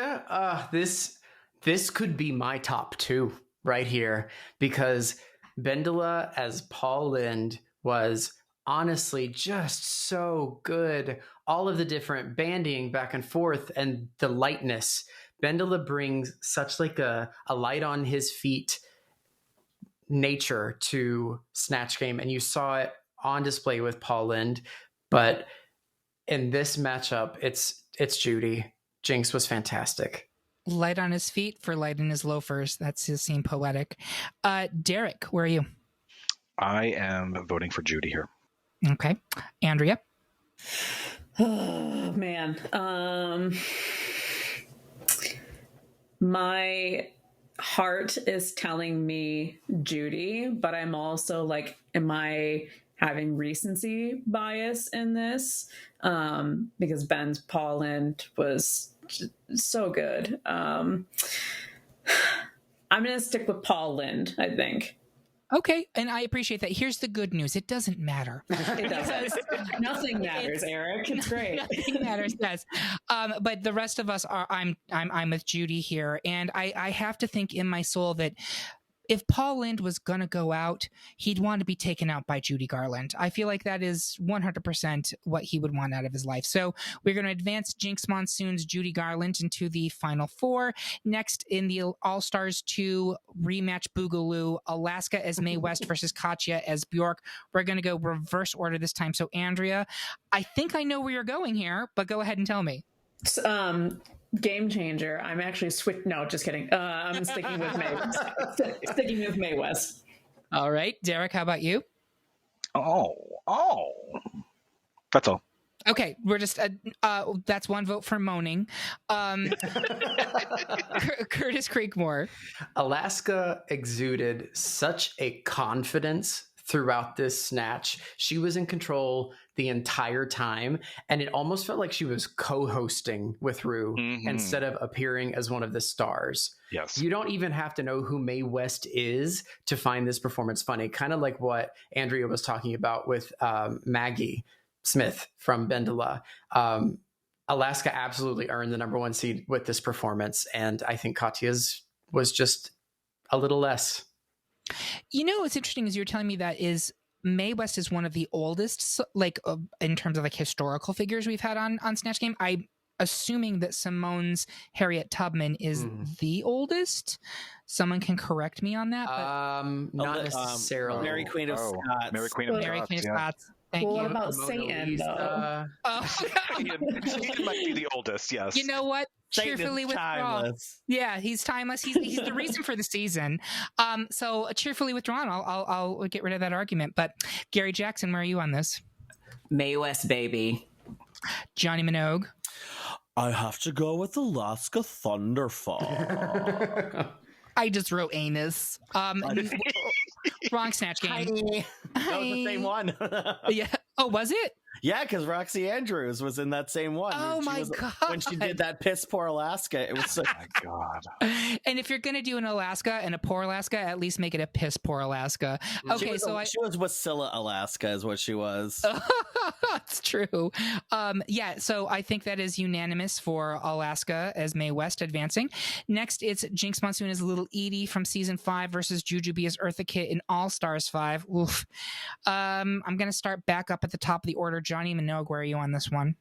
This could be my top 2 right here, because Bendela as Paul Lynde was honestly just so good. All of the different banding back and forth and the lightness. Bendela brings such like a light on his feet nature to Snatch Game, and you saw it on display with Paul Lynde. But in this matchup, it's Judy. Jinx was fantastic. Light on his feet for light in his loafers. That's his seem poetic. Derek, where are you? I am voting for Judy here. Okay. Andrea? Oh, man. My heart is telling me Judy, but I'm also like, am I having recency bias in this? Because Ben's Paul Lynde was so good. I'm going to stick with Paul Lynde, I think. Okay, and I appreciate that. Here's the good news. It doesn't matter. It doesn't. Nothing matters, Eric. It's great. Nothing matters, yes. But the rest of us are, I'm with Judy here. And I have to think in my soul that if Paul Lynde was going to go out, he'd want to be taken out by Judy Garland. I feel like that is 100% what he would want out of his life. So we're going to advance Jinx Monsoon's Judy Garland into the final four. Next in the All-Stars 2 rematch Boogaloo, Alaska as Mae West versus Katya as Bjork. We're going to go reverse order this time. So Andrea, I think I know where you're going here, but go ahead and tell me. Game changer. I'm actually no, just kidding. I'm sticking with Mae West. Sticking with Mae West. All right, Derek, how about you? Oh, that's all. Okay, we're just that's one vote for moaning. Curtis Creekmore. Alaska exuded such a confidence throughout this snatch. She was in control the entire time, and it almost felt like she was co-hosting with Ru instead of appearing as one of the stars. Yes. You don't even have to know who Mae West is to find this performance funny, kind of like what Andrea was talking about with Maggie Smith from Bendela. Alaska absolutely earned the number one seed with this performance, and I think Katya's was just a little less. You know what's interesting is you're telling me that is Mae West is one of the oldest, like in terms of like historical figures we've had on Snatch Game. I'm assuming that Simone's Harriet Tubman is the oldest. Someone can correct me on that. But... not necessarily. Mary Queen of Scots. Mary Queen of Scots. Thank what you. about Satan, though? He might be the oldest, yes. You know what? Cheerfully withdrawn. Yeah, he's timeless. He's the reason for the season. So cheerfully withdrawn. I'll get rid of that argument. But Gary Jackson, where are you on this? Mae West, baby. Johnny Minogue. I have to go with Alaska Thunderfall. I just wrote anus. Wrong Snatch Game. That was the same one. Yeah. Oh, was it? Yeah, because Roxy Andrews was in that same one. Oh my God. When she did that piss poor Alaska, it was so... Oh my God. And if you're going to do an Alaska and a poor Alaska, at least make it a piss poor Alaska. Okay, she was Wasilla Alaska is what she was. That's true. Yeah, so I think that is unanimous for Alaska as Mae West advancing. Next, it's Jinx Monsoon as Little Edie from season 5 versus Jujubee as Eartha Kitt in All Stars 5. Oof. I'm going to start back up at the top of the order. Johnny Minogue, where are you on this one?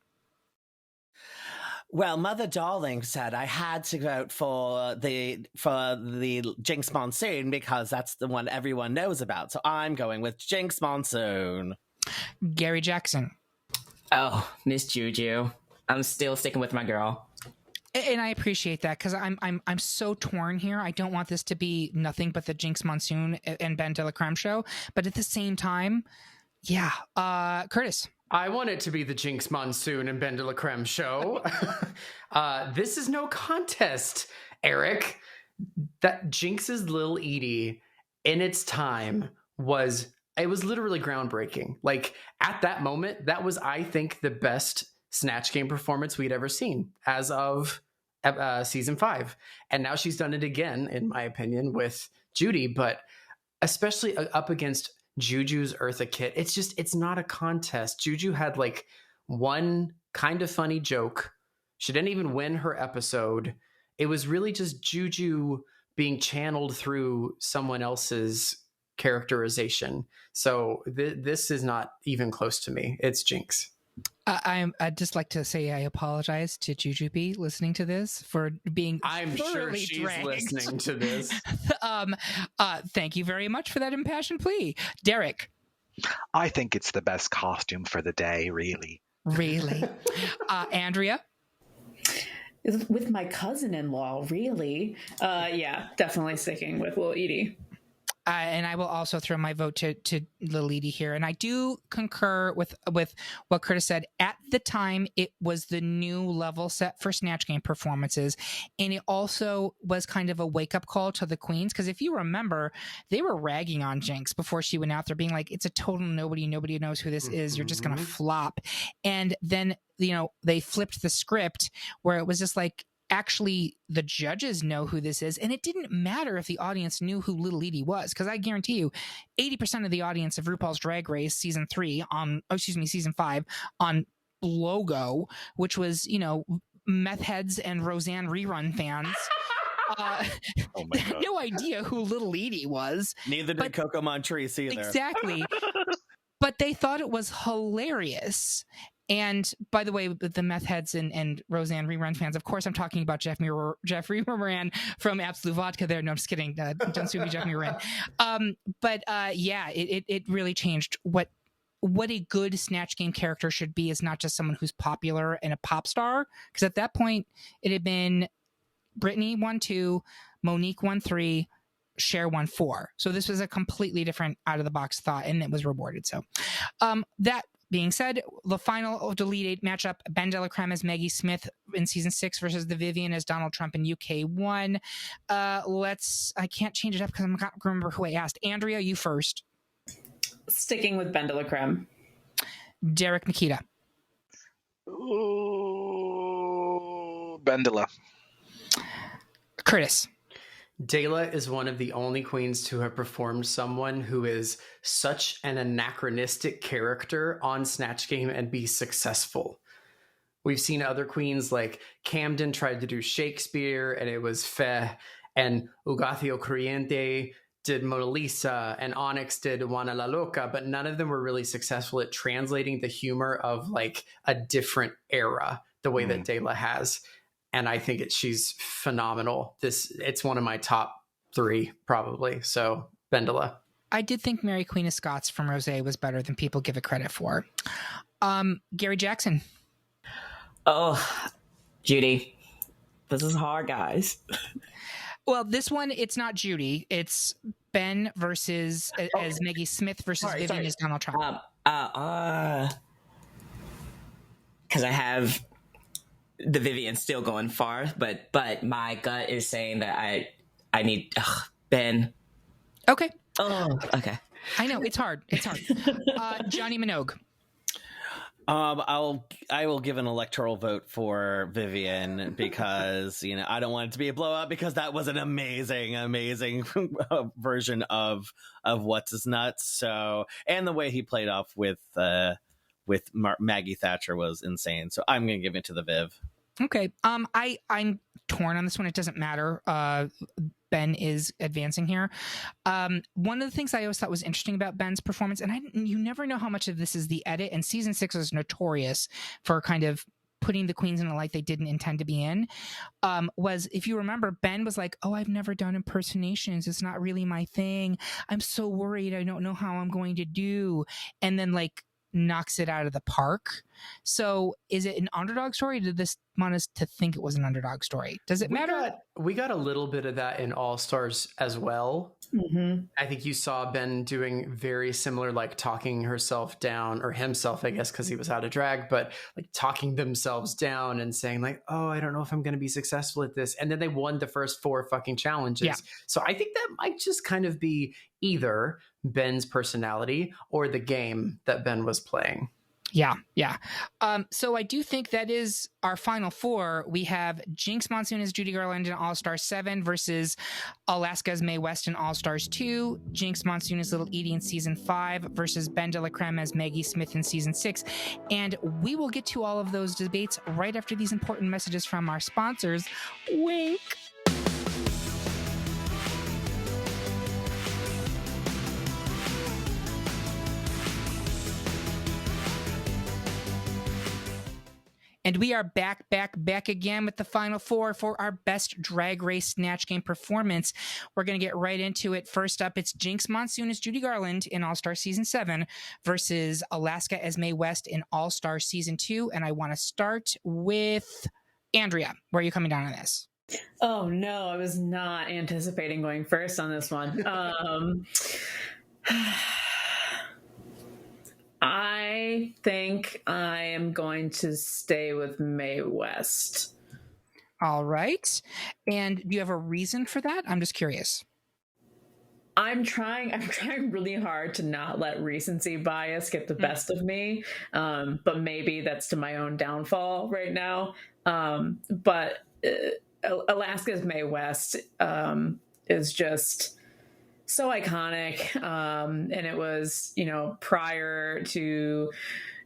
Well, Mother Darling said I had to vote for the Jinx Monsoon because that's the one everyone knows about. So I'm going with Jinx Monsoon. Gary Jackson. Oh, Miss Juju. I'm still sticking with my girl. And I appreciate that because I'm so torn here. I don't want this to be nothing but the Jinx Monsoon and Ben de la Creme show, but at the same time, yeah. Curtis. I want it to be the Jinx Monsoon and Ben de la Creme show. This is no contest, Eric. That Jinx's Lil Edie in its time was literally groundbreaking. Like at that moment, that was, I think, the best Snatch Game performance we'd ever seen as of season 5. And now she's done it again, in my opinion, with Judy, but especially up against Juju's Eartha Kitt. It's not a contest. Juju had like one kind of funny joke. She didn't even win her episode. It was really just Juju being channeled through someone else's characterization. So this is not even close to me. It's Jinx. I'd just like to say I apologize to Jujubee listening to this for being I'm sure she's dragged. listening to this. Thank you very much for that impassioned plea. Derek. I think it's the best costume for the day, really. Really? Andrea? With my cousin-in-law, really? Yeah, definitely sticking with Lil Edie. And I will also throw my vote to Little Edie here. And I do concur with what Curtis said. At the time, it was the new level set for Snatch Game performances. And it also was kind of a wake-up call to the queens. Because if you remember, they were ragging on Jinx before she went out there, being like, it's a total nobody. Nobody knows who this is. You're just going to flop. And then, they flipped the script where it was just like, actually the judges know who this is, and it didn't matter if the audience knew who Little Edie was, because I guarantee you 80% of the audience of RuPaul's Drag Race season 5 on Logo, which was meth heads and Roseanne rerun fans, had no idea who Little Edie was. Neither did Coco Montrese either. Exactly. But they thought it was hilarious. And by the way, the meth heads and Roseanne rerun fans, of course, I'm talking about Jeffrey Moran from Absolute Vodka there. No, I'm just kidding. Don't sue me, Jeffrey Moran. It really changed what a good Snatch Game character should be. Is not just someone who's popular and a pop star. Because at that point, it had been Brittany won 2, Monique won 3, Cher won 4. So this was a completely different out of the box thought, and it was rewarded. So that being said, the final deleted matchup, Ben de la Creme as Maggie Smith in season 6 versus the Vivian as Donald Trump in UK 1. I can't change it up because I'm not going to remember who I asked. Andrea, you first. Sticking with Ben de la Creme. Derek, Nikita. Ooh, Bendela. Curtis. Dela is one of the only queens to have performed someone who is such an anachronistic character on Snatch Game and be successful. We've seen other queens like Camden tried to do Shakespeare and it was feh, and Ugacio Corriente did Mona Lisa, and Onyx did Juana la Loca, but none of them were really successful at translating the humor of like a different era the way that Dela has. And I think she's phenomenal. It's one of my top 3 probably. So Bendela. I did think Mary Queen of Scots from Rosé was better than people give it credit for. Gary Jackson. Oh, Judy, this is hard, guys. Well, this one, it's not Judy. It's Ben versus as Maggie Smith versus Vivian as Donald Trump. Because I have the Vivian still going far, but my gut is saying that I need Ben. Okay. Oh, okay. I know it's hard. Johnny Minogue. I will give an electoral vote for Vivian because I don't want it to be a blowout, because that was an amazing version of What's His Nuts. So, and the way he played off with Maggie Thatcher was insane. So I'm going to give it to the Viv. Okay. I'm torn on this one. It doesn't matter. Ben is advancing here. One of the things I always thought was interesting about Ben's performance, and you never know how much of this is the edit, and season 6 was notorious for kind of putting the queens in a light they didn't intend to be in, was, if you remember, Ben was like, oh, I've never done impersonations. It's not really my thing. I'm so worried. I don't know how I'm going to do. And then knocks it out of the park. So is it an underdog story? Did this want us to think it was an underdog story? Does it matter? We got a little bit of that in All Stars as well. Mm-hmm. I think you saw Ben doing very similar, talking herself down, or himself, I guess, because he was out of drag, but talking themselves down and saying oh, I don't know if I'm going to be successful at this. And then they won the first 4 fucking challenges. Yeah. So I think that might just kind of be either Ben's personality or the game that Ben was playing. Yeah. So I do think that is our final 4. We have Jinx Monsoon as Judy Garland in All-Stars 7 versus Alaska as Mae West in All-Stars 2. Jinx Monsoon as Little Edie in Season 5 versus Ben de la Creme as Maggie Smith in Season 6. And we will get to all of those debates right after these important messages from our sponsors. Wink! And we are back again with the final 4 for our best Drag Race Snatch Game performance. We're going to get right into it. First up, it's Jinx Monsoon as Judy Garland in All-Star Season 7 versus Alaska as Mae West in All-Star Season 2. And I want to start with Andrea. Where are you coming down on this? Oh no, I was not anticipating going first on this one. I think I am going to stay with Mae West. All right. And do you have a reason for that? I'm just curious. I'm trying really hard to not let recency bias get the best of me. But maybe that's to my own downfall right now. But Alaska's Mae West is just so iconic. And it was, prior to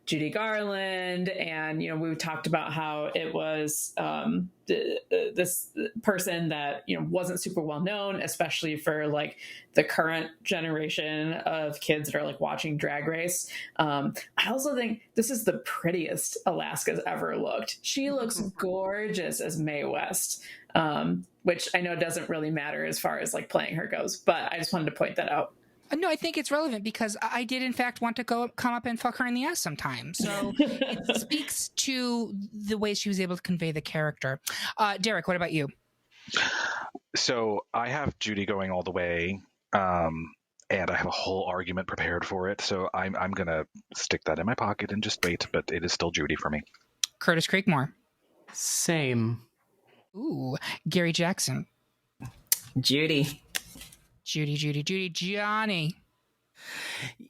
Judy Garland, and we talked about how it was this person that wasn't super well known, especially for like the current generation of kids that are like watching Drag Race. I also think this is the prettiest Alaska's ever looked. She looks gorgeous as Mae West, which I know doesn't really matter as far as like playing her goes, but I just wanted to point that out. No, I think it's relevant because I did, in fact, want to come up and fuck her in the ass sometime. So it speaks to the way she was able to convey the character. Derek, what about you? So I have Judy going all the way, and I have a whole argument prepared for it. So I'm going to stick that in my pocket and just wait, but it is still Judy for me. Curtis Creekmore. Same. Ooh, Gary Jackson. Judy. Johnny.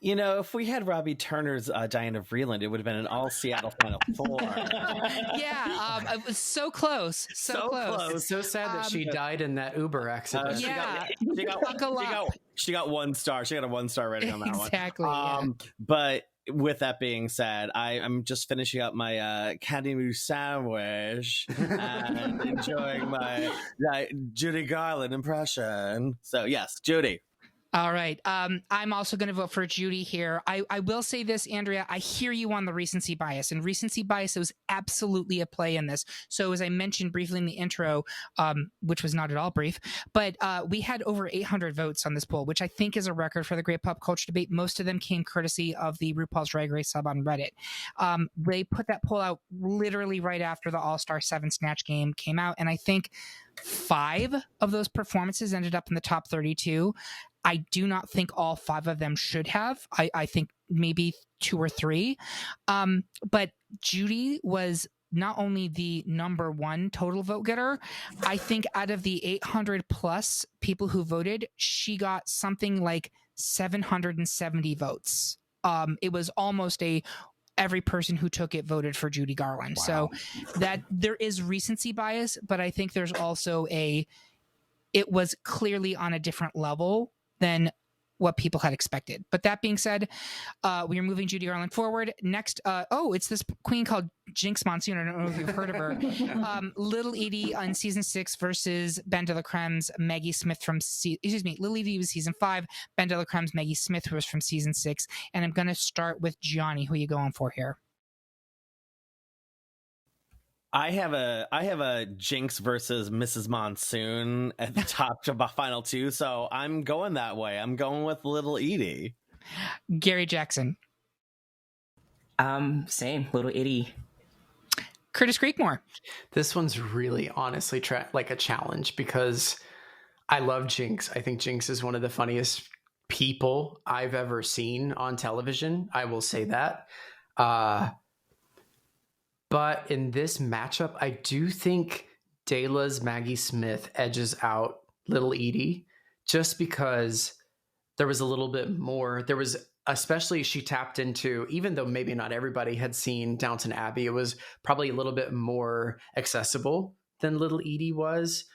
If we had Robbie Turner's Diana Vreeland, it would have been an all Seattle Final Four. Yeah, it was so close. So close. It's so sad that she died in that Uber accident. She got 1 star. She got a 1-star rating on that one. Exactly. But with that being said, I'm just finishing up my candy mousse sandwich and enjoying my Judy Garland impression. So yes, Judy. All right. I'm also going to vote for Judy here. I will say this, Andrea, I hear you on the recency bias, and recency bias was absolutely a play in this. So as I mentioned briefly in the intro, which was not at all brief, but we had over 800 votes on this poll, which I think is a record for the Great Pop Culture Debate. Most of them came courtesy of the RuPaul's Drag Race sub on Reddit. They put that poll out literally right after the All-Star 7 Snatch game came out, and I think 5 of those performances ended up in the top 32. I do not think all 5 of them should have. I think maybe 2 or 3. But Judy was not only the number 1 total vote getter, I think out of the 800 plus people who voted, she got something like 770 votes. It was almost every person who took it voted for Judy Garland. Wow. So that there is recency bias, but I think there's also it was clearly on a different level than what people had expected. But that being said, we are moving Judy Garland forward. Next, it's this queen called Jinx Monsoon. I don't know if you've heard of her. Little Edie on season 6 versus Ben de la Crème's Maggie Smith from Little Edie was season 5. Ben de la Crème's Maggie Smith, who was from season 6. And I'm going to start with Johnny. Who are you going for here? I have a Jinx versus Mrs. Monsoon at the top to final 2, so I'm going that way. I'm going with Little Edie. Gary Jackson. Same. Little Edie. Curtis Creekmore. This one's really honestly like a challenge because I love Jinx. I think Jinx is one of the funniest people I've ever seen on television. I will say that. But in this matchup, I do think Dela's Maggie Smith edges out Little Edie just because there was a little bit more. There was, especially she tapped into, even though maybe not everybody had seen Downton Abbey, it was probably a little bit more accessible than Little Edie was.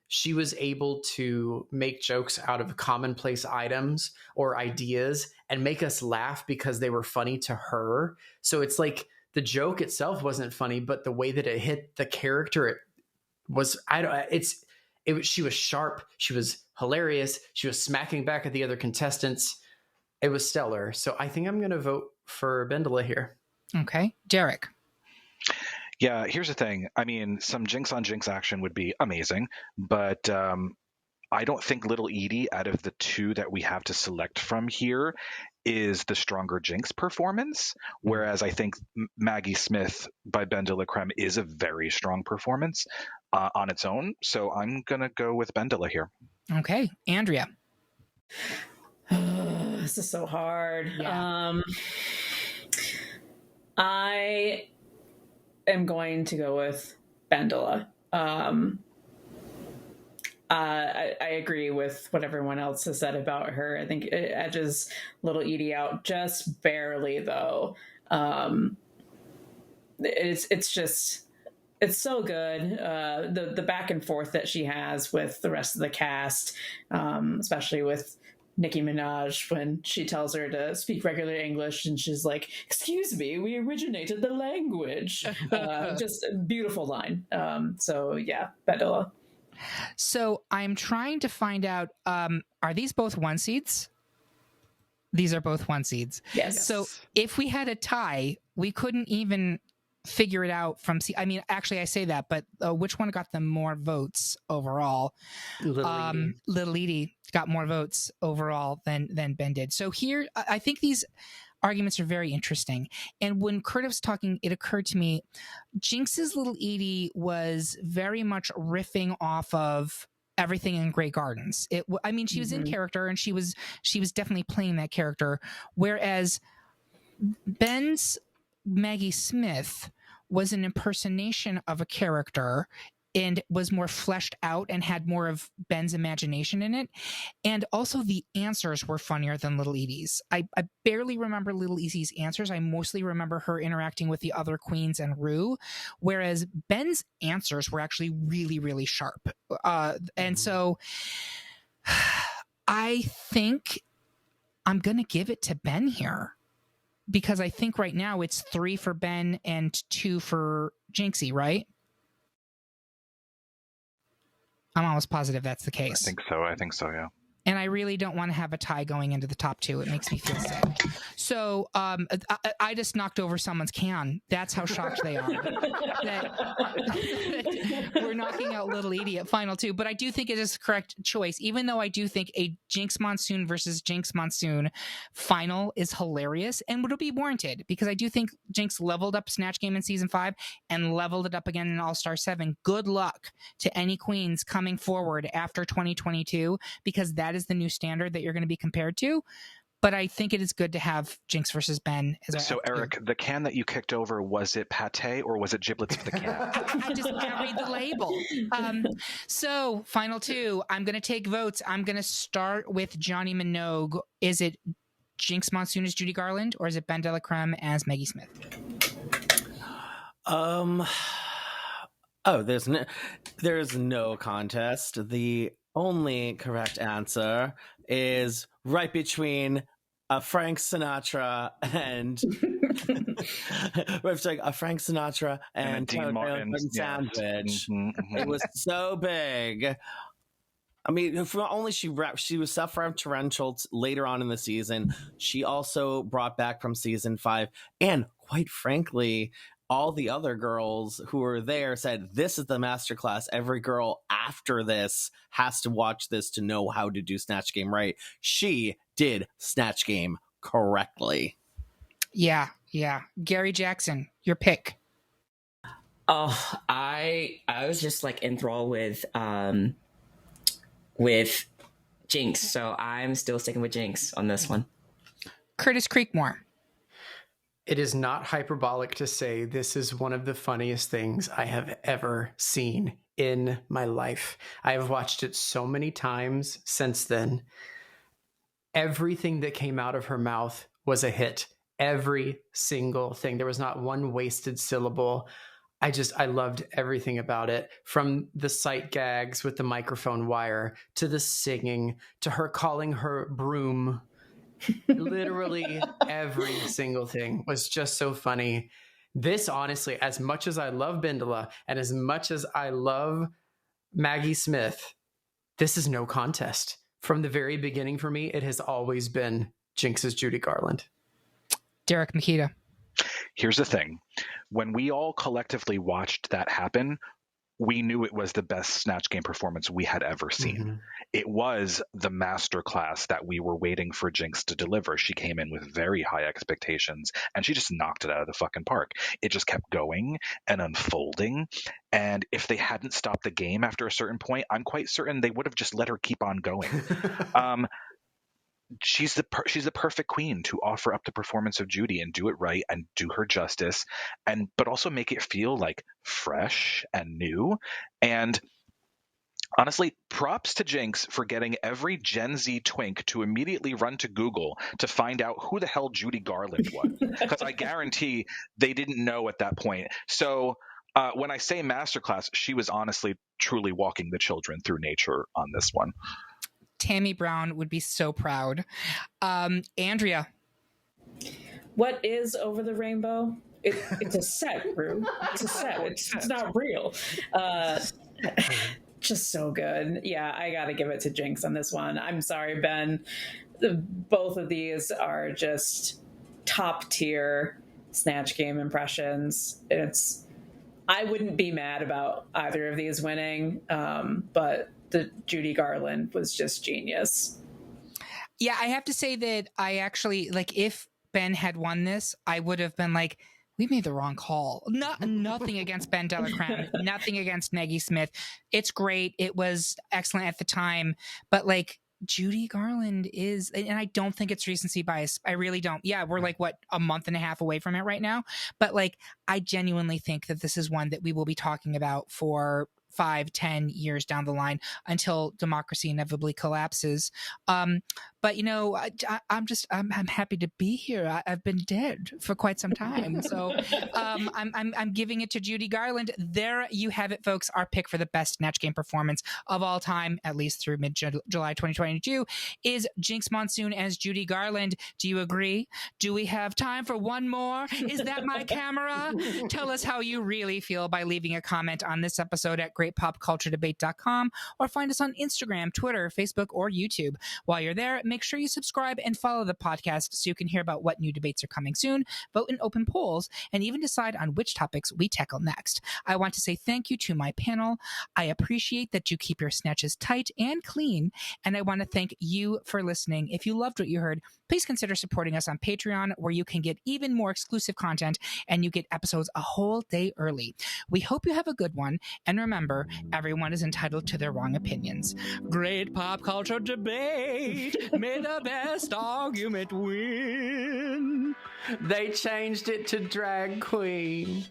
She was able to make jokes out of commonplace items or ideas and make us laugh because they were funny to her. So it's like, the joke itself wasn't funny, but the way that it hit the character, it was, she was sharp. She was hilarious. She was smacking back at the other contestants. It was stellar. So I think I'm going to vote for Bendela here. Okay. Derek. Yeah, here's the thing. I mean, some Jinx on Jinx action would be amazing, but I don't think Little Edie, out of the 2 that we have to select from here, is the stronger Jinx performance, whereas I think Maggie Smith by Ben de la Creme is a very strong performance on its own. So I'm going to go with Ben de la here. Okay. Andrea. This is so hard. Yeah. I am going to go with Bendola. I agree with what everyone else has said about her. I think it edges Little Edie out just barely, though. It's so good. The back and forth that she has with the rest of the cast, especially with Nicki Minaj when she tells her to speak regular English and she's like, "Excuse me, we originated the language." Just a beautiful line. So yeah, Bendola. So I'm trying to find out, are these both 1 seeds? These are both 1 seeds. Yes. So if we had a tie, we couldn't even figure it out from I mean, actually I say that, but which one got the more votes overall? Little Edie got more votes overall than Ben did. So here, I think these arguments are very interesting. And when Kurt was talking, it occurred to me, Jinx's Little Edie was very much riffing off of everything in Grey Gardens. I mean, she was in character and she was definitely playing that character. Whereas Ben's Maggie Smith was an impersonation of a character and was more fleshed out and had more of Ben's imagination in it. And also the answers were funnier than Little Edie's. I barely remember Little Edie's answers. I mostly remember her interacting with the other queens and Rue, whereas Ben's answers were actually really, really sharp. And so I think I'm going to give it to Ben here, because I think right now it's 3 for Ben and 2 for Jinxie, right? I'm almost positive that's the case. I think so, yeah. And I really don't want to have a tie going into the top 2. It makes me feel sick. So I just knocked over someone's can. That's how shocked they are that we're knocking out Little Edie at final 2. But I do think it is the correct choice, even though I do think a Jinx Monsoon versus Jinx Monsoon final is hilarious and would be warranted, because I do think Jinx leveled up Snatch Game in season 5 and leveled it up again in All-Star 7. Good luck to any queens coming forward after 2022, because that is the new standard that you're going to be compared to. But I think it is good to have Jinx versus Ben as our So, F2. Eric, the can that you kicked over, was it pate or was it giblets for the cat? I just can't read the label. So, final 2. I'm going to take votes. I'm going to start with Johnny Minogue. Is it Jinx Monsoon as Judy Garland, or is it Ben de la Creme as Maggie Smith? There's no contest. The only correct answer is right between Frank Sinatra and Frank Sinatra and Dean Martin sandwich. It was so big. I mean, she was self-referential later on in the season. She also brought back from season 5, and quite frankly, all the other girls who were there said, this is the masterclass. Every girl after this has to watch this to know how to do Snatch Game right. She did Snatch Game correctly. Yeah. Gary Jackson, your pick. Oh, I was just like enthralled with Jinx, so I'm still sticking with Jinx on this one. Curtis Creekmore. It is not hyperbolic to say this is one of the funniest things I have ever seen in my life. I have watched it so many times since then. Everything that came out of her mouth was a hit. Every single thing. There was not one wasted syllable. I loved everything about it, from the sight gags with the microphone wire to the singing to her calling her broom. Literally every single thing was just so funny. This, honestly, as much as I love Bindala and as much as I love Maggie Smith, this is no contest. From the very beginning for me, it has always been Jinx's Judy Garland. Derek Makita. Here's the thing. When we all collectively watched that happen, we knew it was the best Snatch Game performance we had ever seen. Mm-hmm. It was the masterclass that we were waiting for Jinx to deliver. She came in with very high expectations, and she just knocked it out of the fucking park. It just kept going and unfolding. And if they hadn't stopped the game after a certain point, I'm quite certain they would have just let her keep on going. She's the perfect queen to offer up the performance of Judy and do it right and do her justice, but also make it feel like fresh and new. And honestly, props to Jinx for getting every Gen Z twink to immediately run to Google to find out who the hell Judy Garland was, because I guarantee they didn't know at that point. So when I say masterclass, she was honestly truly walking the children through nature on this one. Tammy Brown would be so proud. Andrea. What is Over the Rainbow? It's a set, Rue. It's a set. It's not real. Just so good. Yeah, I got to give it to Jinx on this one. I'm sorry, Ben. Both of these are just top tier Snatch Game impressions. I wouldn't be mad about either of these winning, but the Judy Garland was just genius. Yeah, I have to say that I actually, like, if Ben had won this, I would have been like, we made the wrong call. Nothing against Ben Delacreme, nothing against Maggie Smith. It's great. It was excellent at the time. But, like, Judy Garland is, and I don't think it's recency bias. I really don't. Yeah, we're like, what, a month and a half away from it right now? But, like, I genuinely think that this is one that we will be talking about for 5-10 years down the line until democracy inevitably collapses. But, you know, I'm happy to be here. I've been dead for quite some time. So I'm giving it to Judy Garland. There you have it, folks. Our pick for the best Snatch Game performance of all time, at least through mid-July 2022, is Jinx Monsoon as Judy Garland. Do you agree? Do we have time for one more? Is that my camera? Tell us how you really feel by leaving a comment on this episode at greatpopculturedebate.com, or find us on Instagram, Twitter, Facebook, or YouTube. While you're there, make sure you subscribe and follow the podcast so you can hear about what new debates are coming soon, vote in open polls, and even decide on which topics we tackle next. I want to say thank you to my panel. I appreciate that you keep your snatches tight and clean, and I want to thank you for listening. If you loved what you heard, please consider supporting us on Patreon, where you can get even more exclusive content and you get episodes a whole day early. We hope you have a good one, and remember, everyone is entitled to their wrong opinions. Great pop culture debate. May the best argument win. They changed it to drag queen.